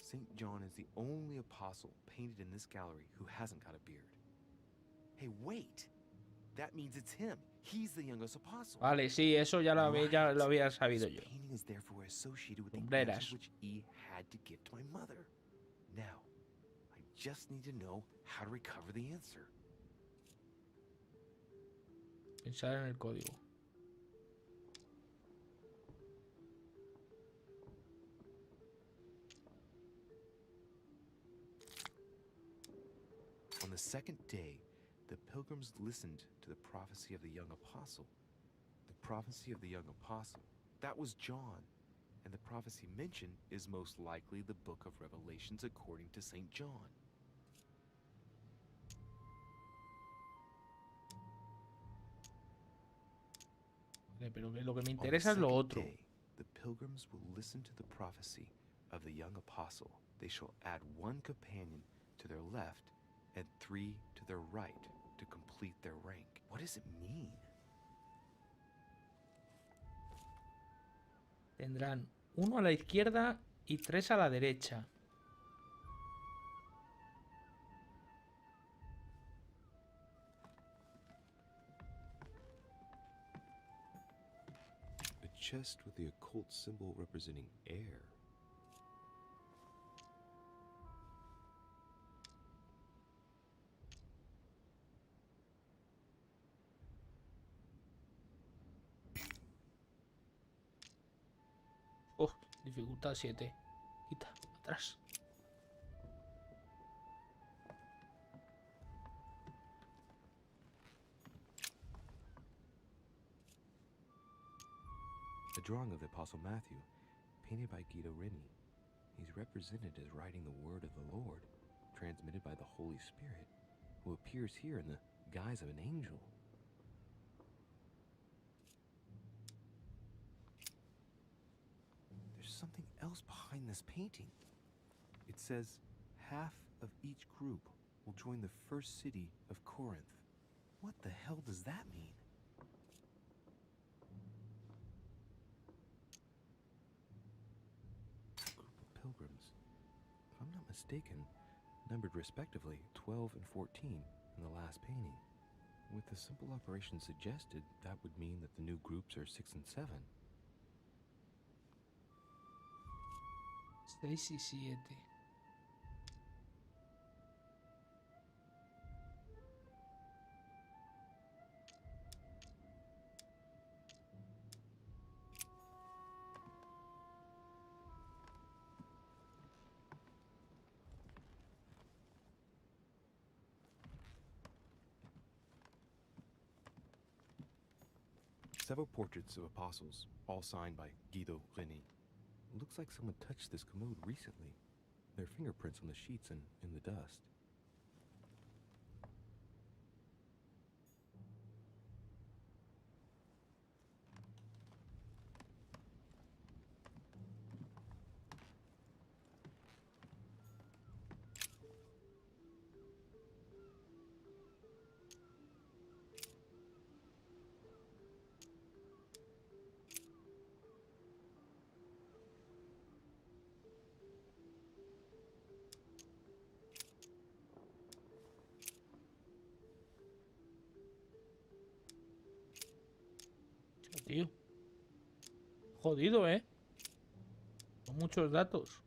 St. John is the only apostle painted in this gallery who hasn't got a beard. Hey, wait! That means it's him. He's the youngest apostle. Vale, sí, eso ya lo había sabido This yo. painting is therefore associated with the Lumbreras. answer which E had to give to my mother. Now, I just need to know how to recover the answer. Pensar en el código. On the second day, the pilgrims listened to the prophecy of the young apostle. The prophecy of the young apostle, that was John. And the prophecy mentioned is most likely the book of Revelations according to St. John. Pero lo que me On the interesa es lo second otro. day, the pilgrims will listen to the prophecy of the young apostle. They shall add 1 companion to their left and 3 to their right to complete their rank. What does it mean? Tendrán 1 a la izquierda y 3 a la derecha. A chest with the occult symbol representing air. Oh, dificultad 7. Quita, atrás. A drawing of the Apostle Matthew, painted by Guido Reni. He's represented as writing the word of the Lord, transmitted by the Holy Spirit, who appears here in the guise of an angel. There's something else behind this painting. It says, half of each group will join the first city of Corinth. What the hell does that mean? Pilgrims, if I'm not mistaken, numbered respectively 12 and 14 in the last painting. With the simple operation suggested, that would mean that the new groups are 6 and 7. 6 y 7. Several portraits of apostles, all signed by Guido Reni. Looks like someone touched this commode recently. Their fingerprints on the sheets and in the dust. Tío. Jodido, ¿eh? Son muchos datos.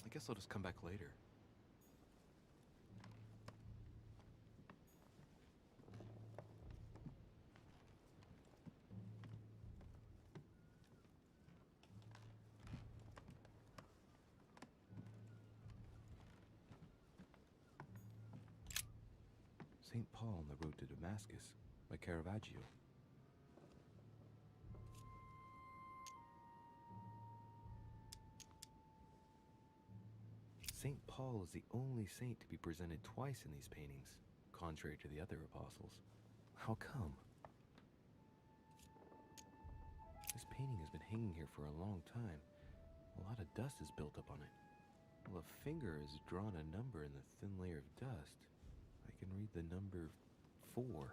I guess I'll just come back later. St. Paul on the Road to Damascus by Caravaggio. St. Paul is the only saint to be presented twice in these paintings, contrary to the other apostles. How come? This painting has been hanging here for a long time. A lot of dust is built up on it. Well, a finger has drawn a number in the thin layer of dust. I can read the number 4.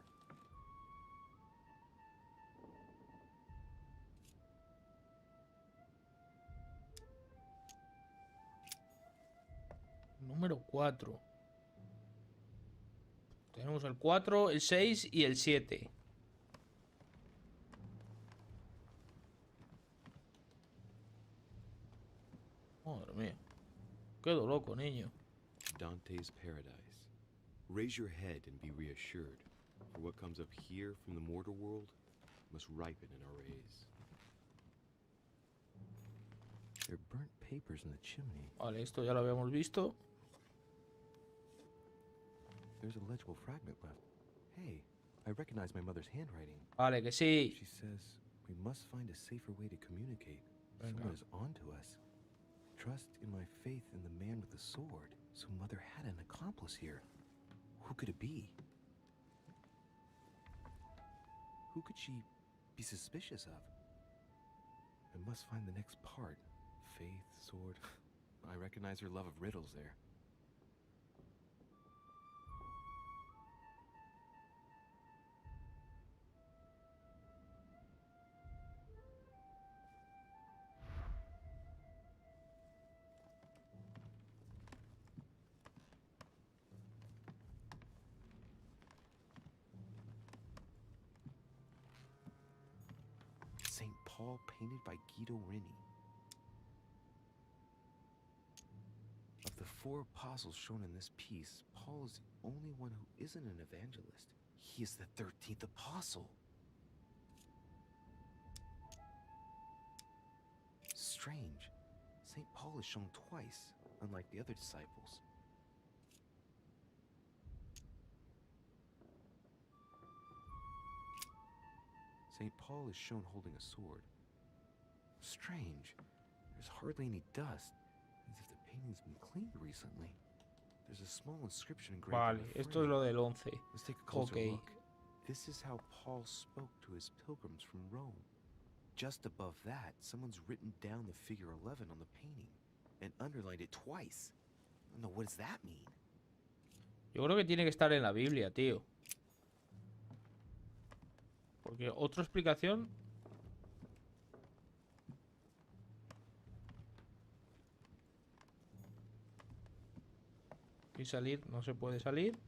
Número 4. Tenemos el 4, el 6 y el 7. Madre mía. Quedo loco, niño. Dante's Paradise. Raise your head and be reassured, for what comes up here from the mortal world must ripen in our rays. There are burnt papers in the chimney. Vale, esto ya lo habíamos visto. There's a legible fragment left. Hey, I recognize my mother's handwriting. Vale, que sí. She says we must find a safer way to communicate. Venga. Someone is onto us. Trust in my faith in the man with the sword. So Mother had an accomplice here. Who could it be? Who could she be suspicious of? I must find the next part. Faith, sword. I recognize her love of riddles there. St. Paul painted by Guido Reni. Of the 4 apostles shown in this piece, Paul is the only one who isn't an evangelist. He is the 13th apostle. Strange. St. Paul is shown twice, unlike the other disciples. St. Paul is shown holding a sword. Strange. There's hardly any dust, as if the painting's been cleaned recently. There's a small inscription engraved on Vale, the esto es lo frame. del 11. Let's take a closer Ok. look. This is how Paul spoke to his pilgrims from Rome. Just above that, someone's written down the figure 11 on the painting and underlined it twice. No, what does that mean? Yo creo que tiene que estar en la Biblia, tío. Porque otra explicación... Y salir, no se puede salir.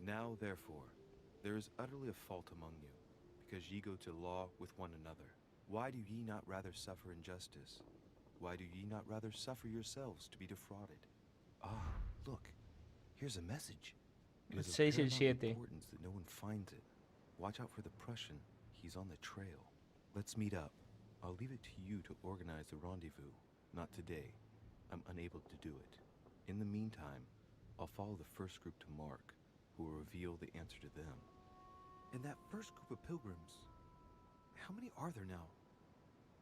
Now, therefore, there is utterly a fault among you, because ye go to law with one another. Why do ye not rather suffer injustice? Why do ye not rather suffer yourselves to be defrauded? Ah, look, here's a message. It is of 6 y el paramount 7. importance that no one finds it. Watch out for the Prussian. He's on the trail. Let's meet up. I'll leave it to you to organize the rendezvous. Not today. I'm unable to do it. In the meantime, I'll follow the first group to Mark, who will reveal the answer to them. And that first group of pilgrims, how many are there now?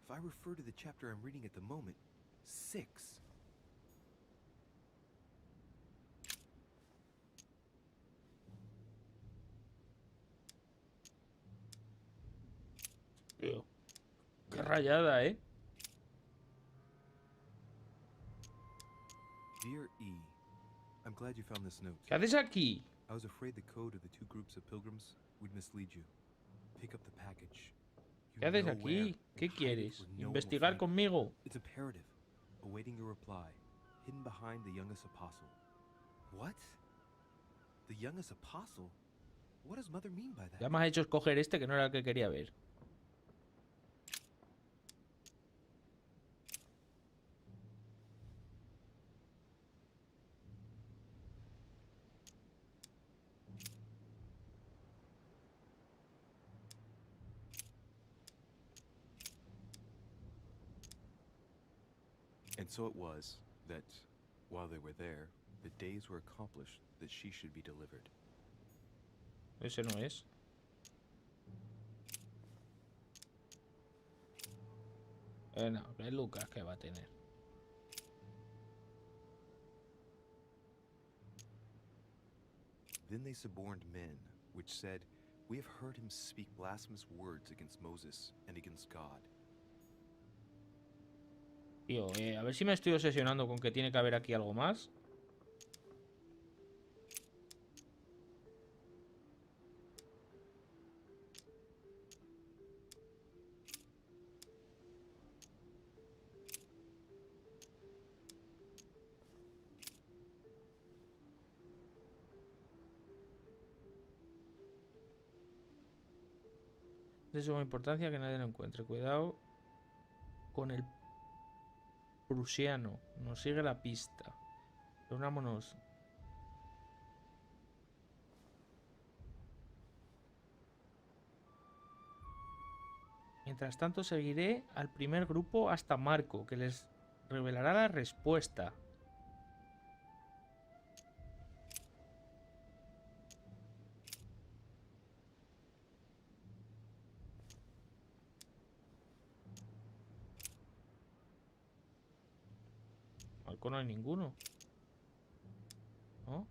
If I refer to the chapter I'm reading at the moment, 6. Tío. Qué rayada, ¿eh? Dear E, I'm glad you found this note. ¿Qué haces aquí? I was afraid the code of the 2 groups of pilgrims would mislead you. Pick up the package. You ¿Qué haces know aquí? where, ¿Qué and hide it quieres? where no one will ¿Investigar find it. conmigo? It's imperative. Awaiting your reply. Hidden behind the youngest apostle. What? The youngest apostle? What does Mother mean by that? Ya me has hecho escoger este que no era el que quería ver. And so it was, That while they were there, the days were accomplished that she should be delivered. Ese no es. No, que es Lucas que va a tener. Then they suborned men, which said, "We have heard him speak blasphemous words against Moses and against God." Tío, a ver si me estoy obsesionando con que tiene que haber aquí algo más. De suma importancia que nadie lo encuentre. Cuidado con el prusiano. Nos sigue la pista. Reunámonos. Mientras tanto seguiré al primer grupo hasta Marco, que les revelará la respuesta. Marco no hay ninguno. ¿No?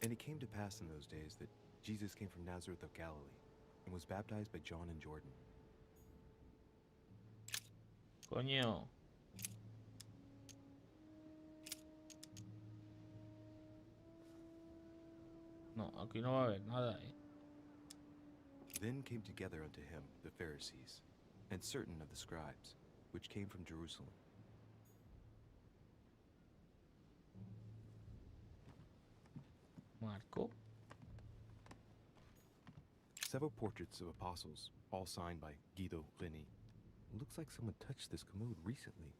And it came to pass in those days that Jesus came from Nazareth of Galilee and was baptized by John in Jordan. Coño. No, aquí no va a haber nada, Then came together unto him the Pharisees, and certain of the scribes, which came from Jerusalem. Marco. Several portraits of apostles, all signed by Guido Lini. Looks like someone touched this commode recently.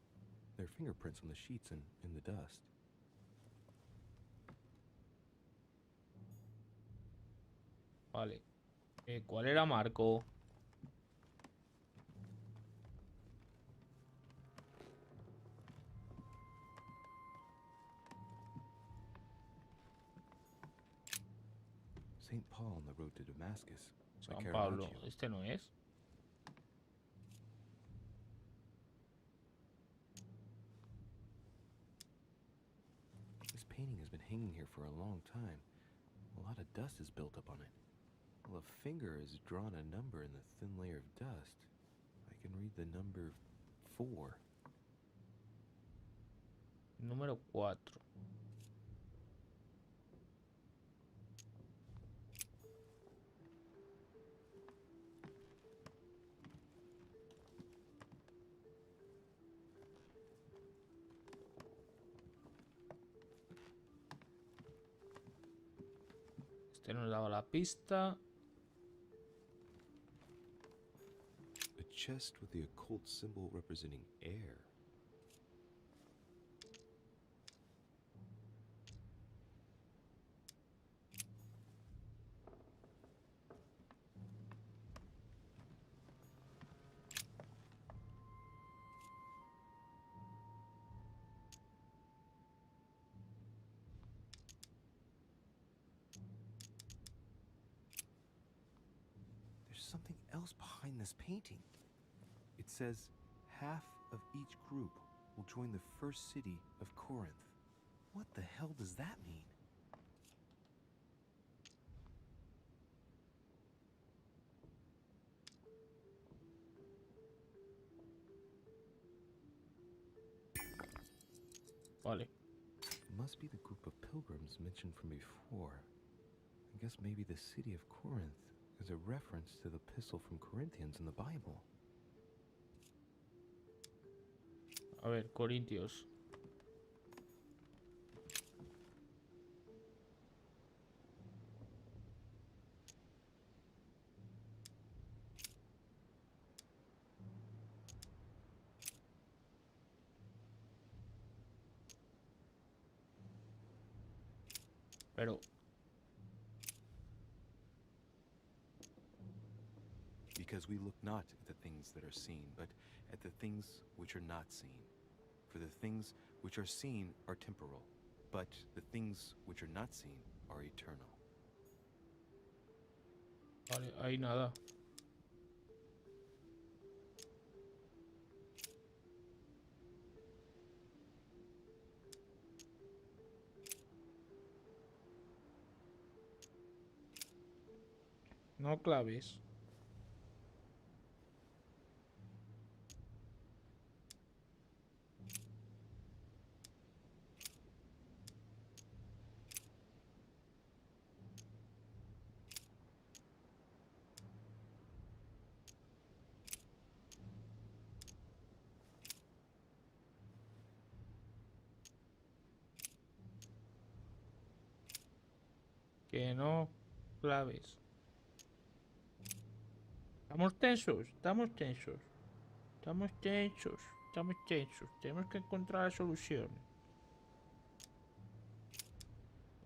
There are fingerprints on the sheets and in the dust. Vale. ¿Cuál era Marco? St. Paul on the road to Damascus. by San Pablo. Caravaggio. Este no es. This painting has been hanging here for a long time. A lot of dust is built up on it. Well, a finger has drawn a number in the thin layer of dust. I can read the number 4. Número 4. Este nos daba la pista. A chest with the occult symbol representing air. There's something else behind this painting. It says, half of each group will join the first city of Corinth. What the hell does that mean? Vale. It must be the group of pilgrims mentioned from before. I guess maybe the city of Corinth is a reference to the epistle from Corinthians in the Bible. A ver, Corintios. Pero... Because we look not at the things that are seen, but at the things which are not seen. For the things which are seen are temporal, but the things which are not seen are eternal. Vale, ahí nada. No claves. Que no claves. Estamos tensos, estamos tensos. Estamos tensos, estamos tensos. Tenemos que encontrar la solución.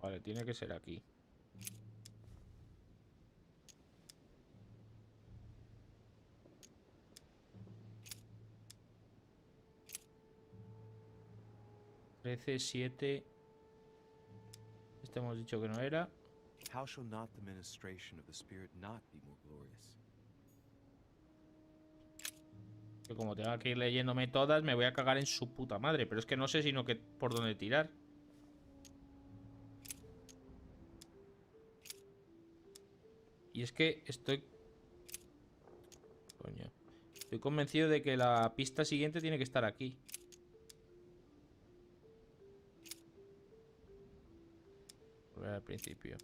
Vale, tiene que ser aquí. Trece, 7. Este hemos dicho que no era. How shall not the ministration of the Spirit not be more glorious? Que como tenga que ir leyéndome todas, me voy a cagar en su puta madre. Pero es que no sé sino que por dónde tirar. Y es que estoy... Coño. Estoy convencido de que la pista siguiente tiene que estar aquí. Volver al principio.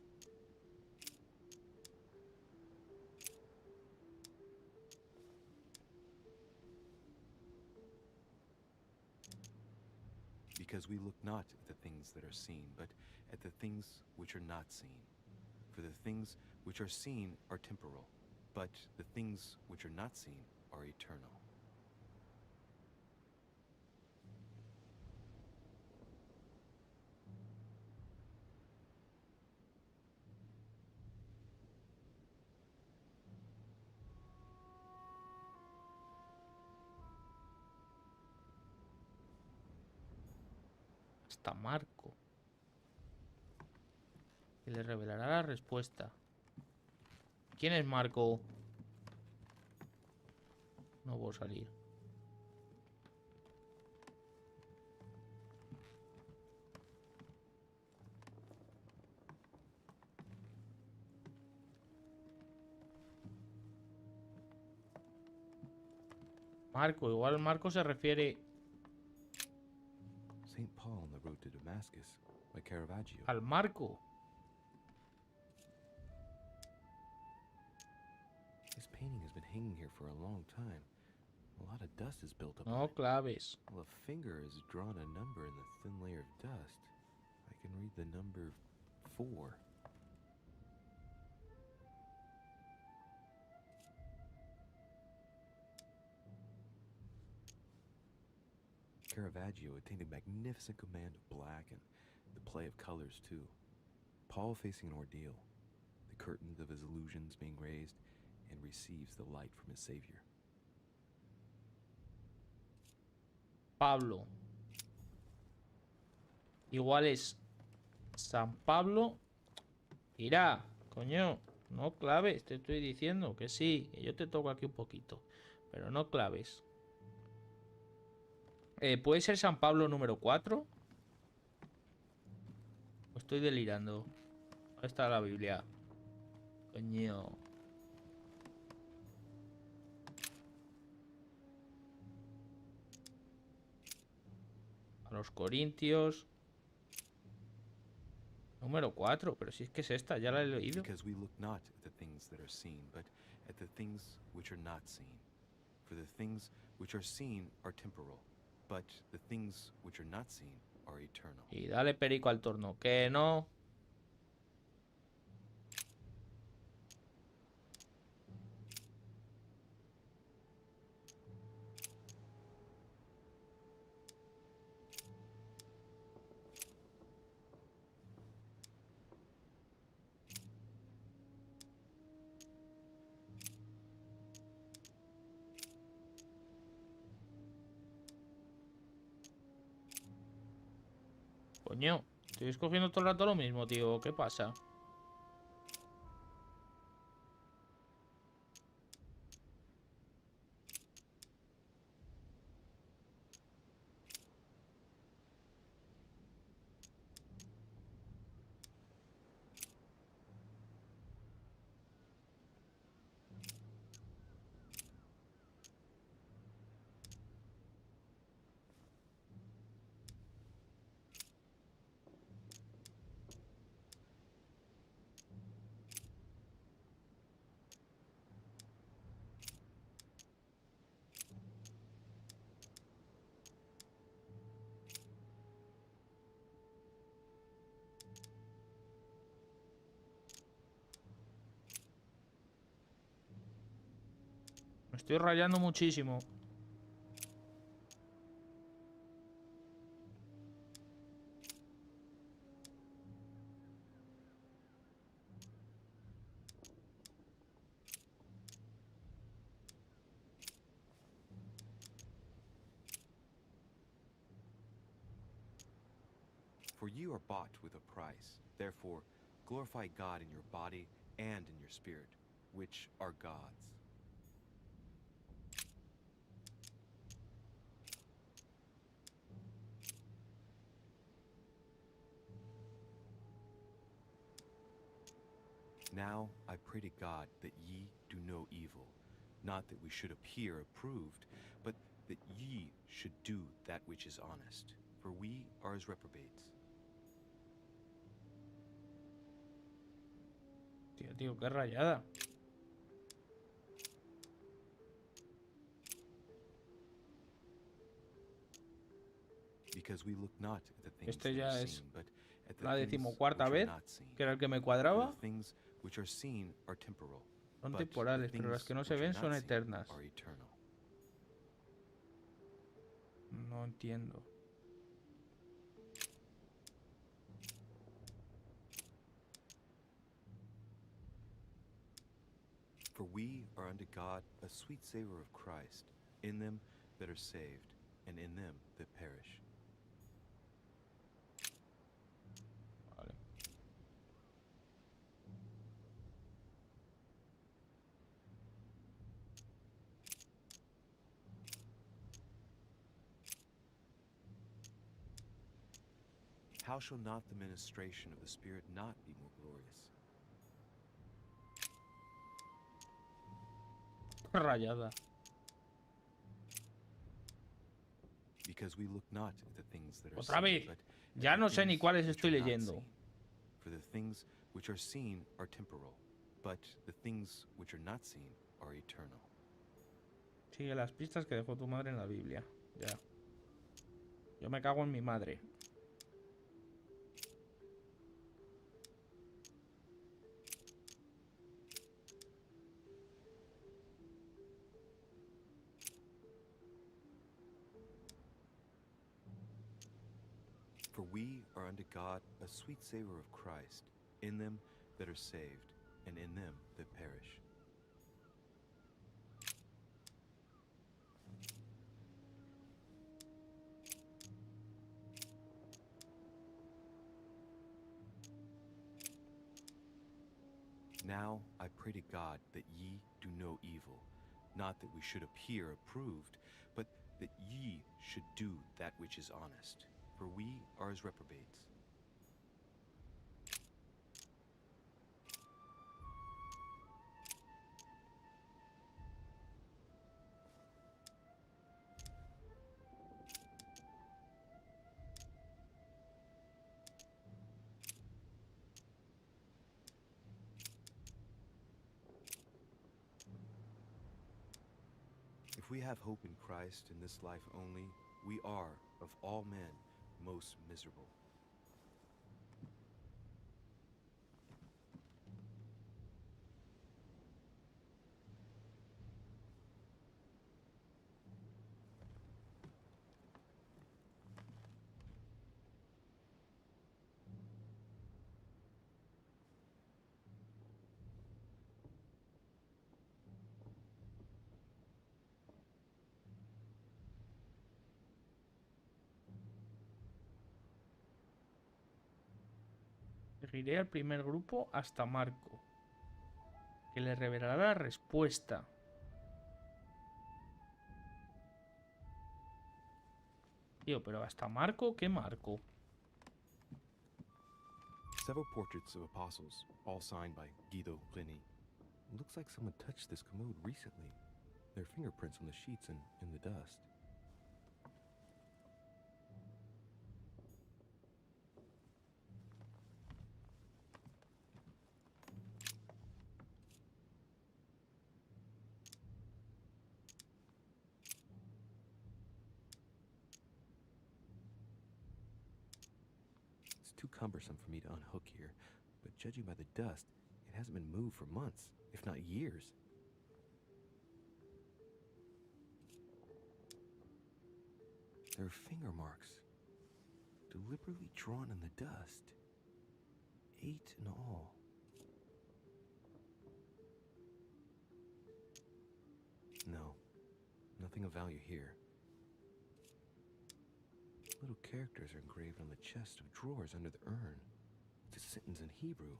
Because we look not at the things that are seen, but at the things which are not seen. For the things which are seen are temporal, but the things which are not seen are eternal. Hasta Marco. Que le revelará la respuesta. ¿Quién es Marco? No puedo salir. Marco, igual Marco se refiere St. Paul on the road to Damascus by Caravaggio. al Marco. This painting has been hanging here for a long time. A lot of dust is built up on No it. claves. Well, a finger has drawn a number in the thin layer of dust. I can read the number 4. Caravaggio attained a magnificent command of black and the play of colors too. Paul facing an ordeal, the curtains of his illusions being raised, and receives the light from his Savior. Pablo. Igual es San Pablo. Mira, coño, no claves, te estoy diciendo que sí, que yo te toco aquí un poquito, pero no claves. ¿Puede ser San Pablo número 4? ¿O estoy delirando? Ahí está la Biblia. Coño. A los Corintios. Número 4, pero si es que es esta, ya la he leído. Because we look not at the things that are seen, but at the things which are not seen. For the things which are seen are temporal, but the things which are not seen are eternal. Y dale perico al torno. Que no. Coño, estoy escogiendo todo el rato lo mismo, tío. ¿Qué pasa? Me estoy rayando muchísimo. For you are bought with a price. Therefore, glorify God in your body and in your spirit, which are God's. Now I pray to God that ye do no evil, not that we should appear approved, but that ye should do that which is honest, for we are as reprobates. Tío, qué rayada. Because we look not at the things Este that ya are es seen, but at the la things decimocuarta which are vez, not seen. que era el que me For cuadraba. the things which are seen are temporal, Son but the temporales, pero las things que no se which are ven not son seen eternas. are eternal. No entiendo. For we are unto God a sweet savor of Christ, in them that are saved, and in them that perish. Vale. How shall not the ministration of the Spirit not be more glorious? Rayada. Because we look not at the things that are Otra seen, vez. but at Ya the no sé ni things cuáles which estoy are not leyendo. seen. For the things which are seen are temporal, but the things which are not seen are eternal. Sigue las pistas que dejó tu madre en la Biblia. Ya. Yo me cago en mi madre. For we are unto God a sweet savor of Christ, in them that are saved, and in them that perish. Now I pray to God that ye do no evil, not that we should appear approved, but that ye should do that which is honest, for we are as reprobates. If we have hope in Christ in this life only, we are, of all men, most miserable. Seguiré al primer grupo hasta Marco, que le revelará la respuesta. Tío, pero hasta Marco, ¿qué Marco? Several portraits of apostles, all signed by Guido Reni. Looks like someone touched this commode recently. There are fingerprints on the sheets and in the dust. It's too cumbersome for me to unhook here, but judging by the dust, it hasn't been moved for months, if not years. There are finger marks, deliberately drawn in the dust. 8 in all. No, nothing of value here. Little characters are engraved on the chest of drawers under the urn. It's a sentence in Hebrew.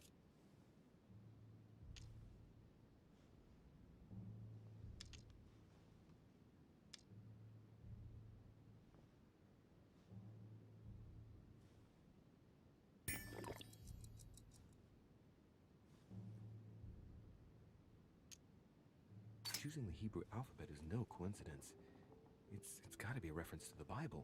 Choosing the Hebrew alphabet is no coincidence. It's got to be a reference to the Bible.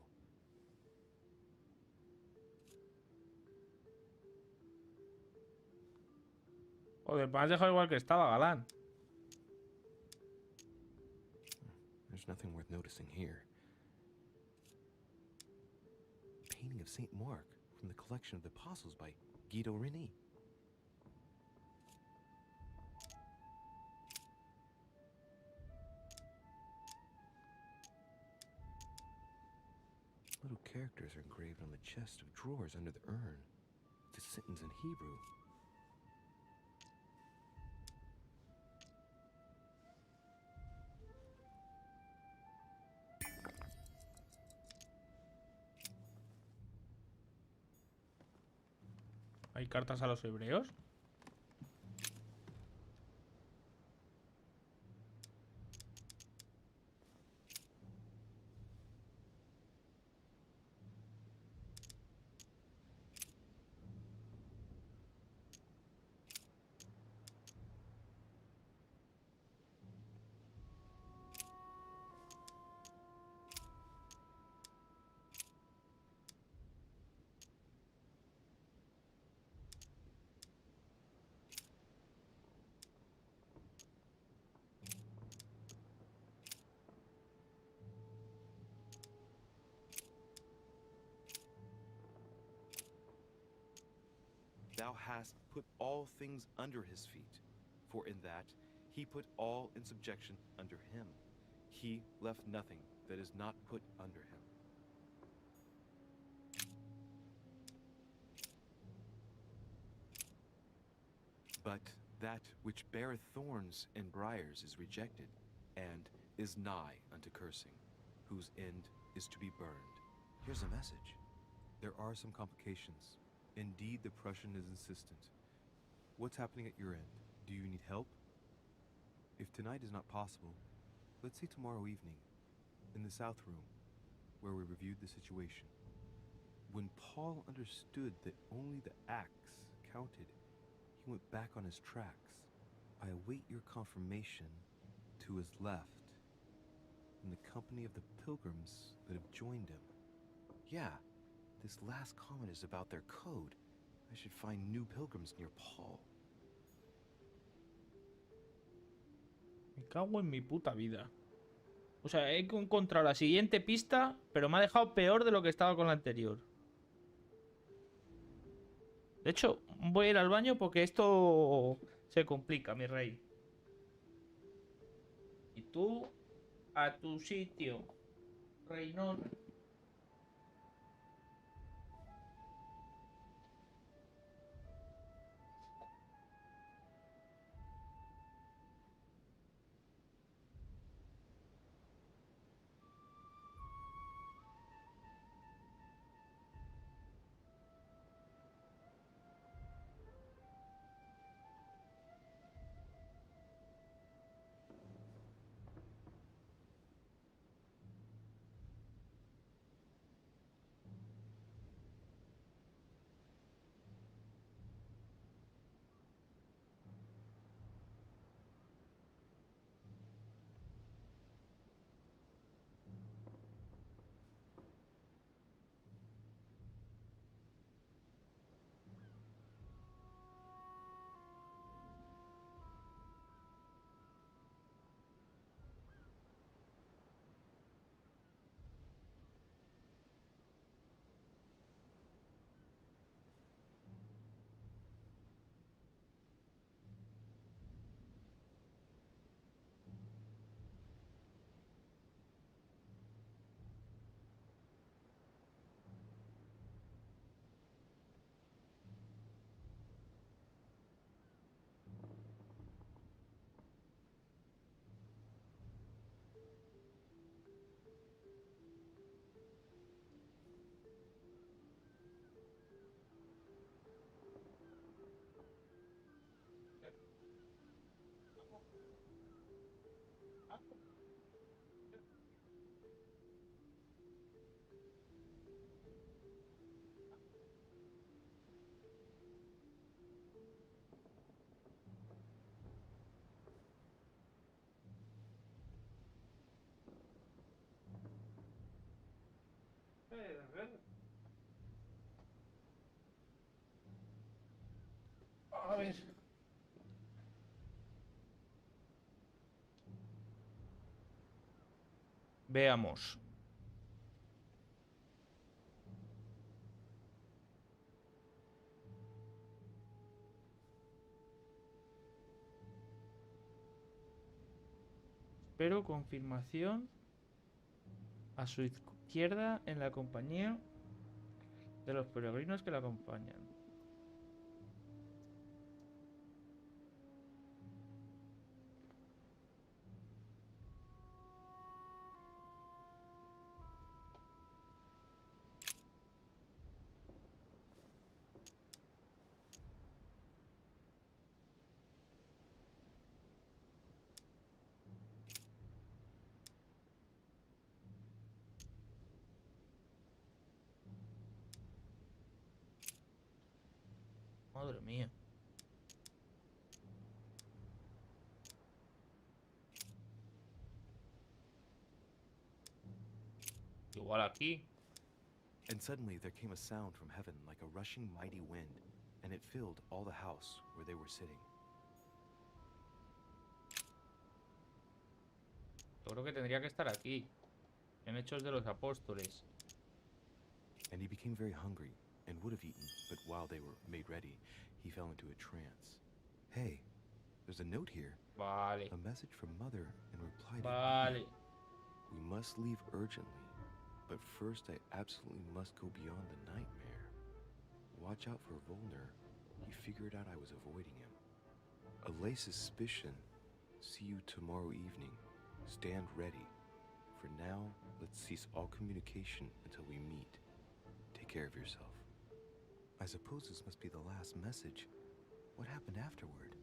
Joder, me has dejado igual que estaba, galán. There's nothing worth noticing here. Painting of Saint Mark from the collection of the Apostles by Guido Reni. Little characters are engraved on the chest of drawers under the urn. It's a sentence in Hebrew. ¿Hay cartas a los hebreos? Thou hast put all things under his feet, for in that he put all in subjection under him. He left nothing that is not put under him. But that which beareth thorns and briars is rejected, and is nigh unto cursing, whose end is to be burned. Here's a message. There are some complications. Indeed, the Prussian is insistent. What's happening at your end? Do you need help? If tonight is not possible, let's see tomorrow evening, in the South Room, where we reviewed the situation. When Paul understood that only the axe counted, he went back on his tracks. I await your confirmation to his left, in the company of the pilgrims that have joined him. Yeah. This last comment is about their code. I should find new pilgrims near Paul. Me cago en mi puta vida. O sea, he encontrado la siguiente pista, pero me ha dejado peor de lo que estaba con la anterior. De hecho, voy a ir al baño porque esto se complica, mi rey. Y tú, a tu sitio, reinón. A ver. Veamos. Espero confirmación a su izquierda en la compañía de los peregrinos que la acompañan. Madre mía. Igual aquí. And suddenly there came a sound from heaven like a rushing mighty wind, and it filled all the house where they were sitting. Yo creo que tendría que estar aquí. En Hechos de los Apóstoles. And he became very hungry and would have eaten, but while they were made ready, he fell into a trance. Hey, there's a note here. Vale. A message from Mother in reply to Vale. me. We must leave urgently, but first I absolutely must go beyond the nightmare. Watch out for Volner. He figured out I was avoiding him. Allay suspicion. See you tomorrow evening. Stand ready. For now, let's cease all communication until we meet. Take care of yourself. I suppose this must be the last message. What happened afterward?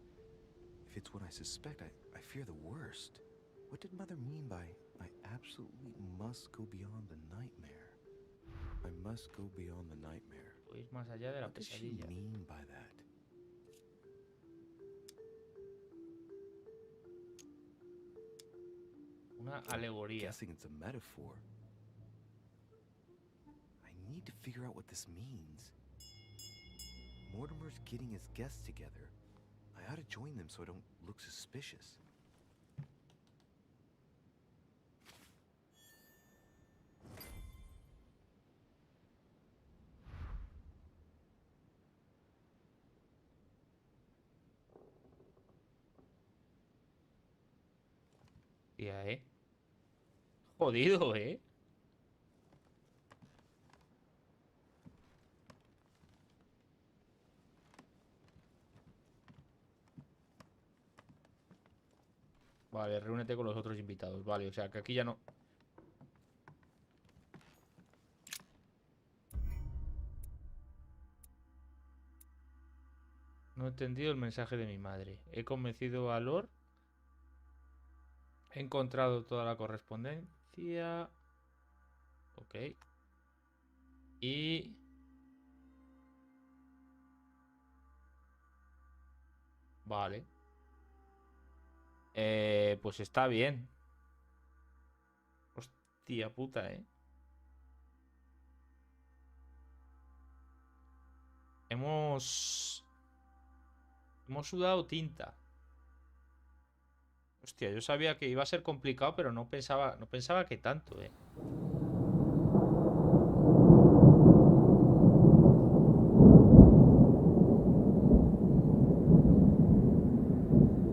If it's what I suspect, I fear the worst. What did Mother mean by, I absolutely must go beyond the nightmare? I must go beyond the nightmare. Pues más allá de la What does she pesadilla. mean by that? Una alegoría. Guessing it's a metaphor. I need to figure out what this means. Mortimer's getting his guests together. I ought to join them so I don't look suspicious. Tía, jodido, Vale, reúnete con los otros invitados. Vale, o sea que aquí ya no... No he entendido el mensaje de mi madre. He convencido a Lord. He encontrado toda la correspondencia. Ok. Y... Vale. Pues está bien. Hostia puta, Hemos sudado tinta. Hostia, yo sabía que iba a ser complicado, pero no pensaba que tanto,